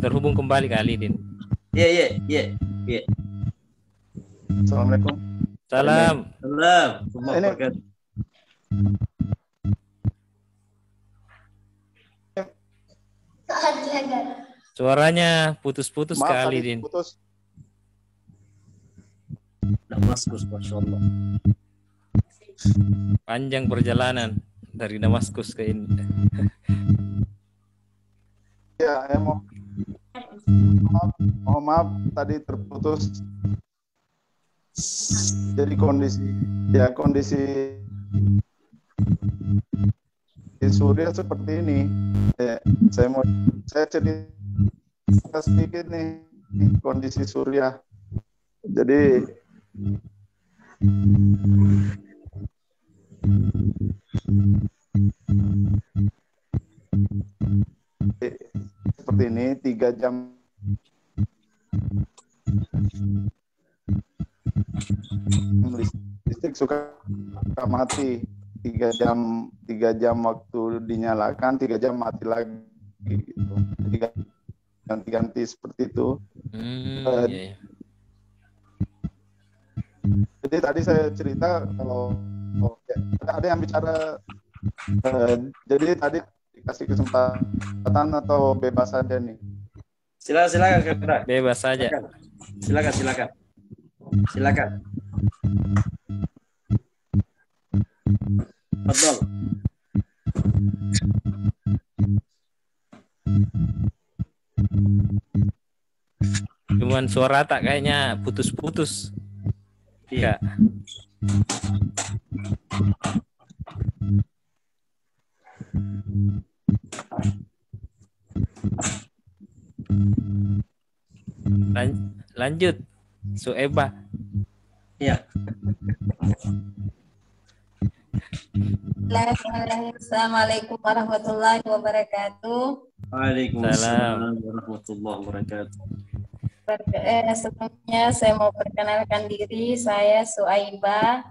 Terhubung kembali Kak Halidin. Iya. Assalamualaikum. Salam. Suaranya putus-putus Maaf, Kak tadi Halidin. putus. Damaskus, Masya Allah. Panjang perjalanan dari Damaskus ke ini. Ya, mohon maaf tadi terputus. Jadi kondisi di Suriah seperti ini. Ya, saya cerita sedikit nih kondisi Suriah. Jadi seperti ini 3 jam listrik suka mati, 3 jam waktu dinyalakan, 3 jam mati lagi gitu. Ganti-ganti seperti itu. Iya. Jadi tadi saya cerita kalau ada yang bicara, jadi tadi dikasih kesempatan atau bebas saja nih? Silakan Kak. Bebas saja. Silakan. Betul. Cuman suara tak kayaknya putus-putus. Iya. Lanjut, Sueba. Iya. Assalamualaikum warahmatullahi wabarakatuh. Waalaikumsalam warahmatullahi wabarakatuh. Sebelumnya saya mau perkenalkan diri, saya Suaibah.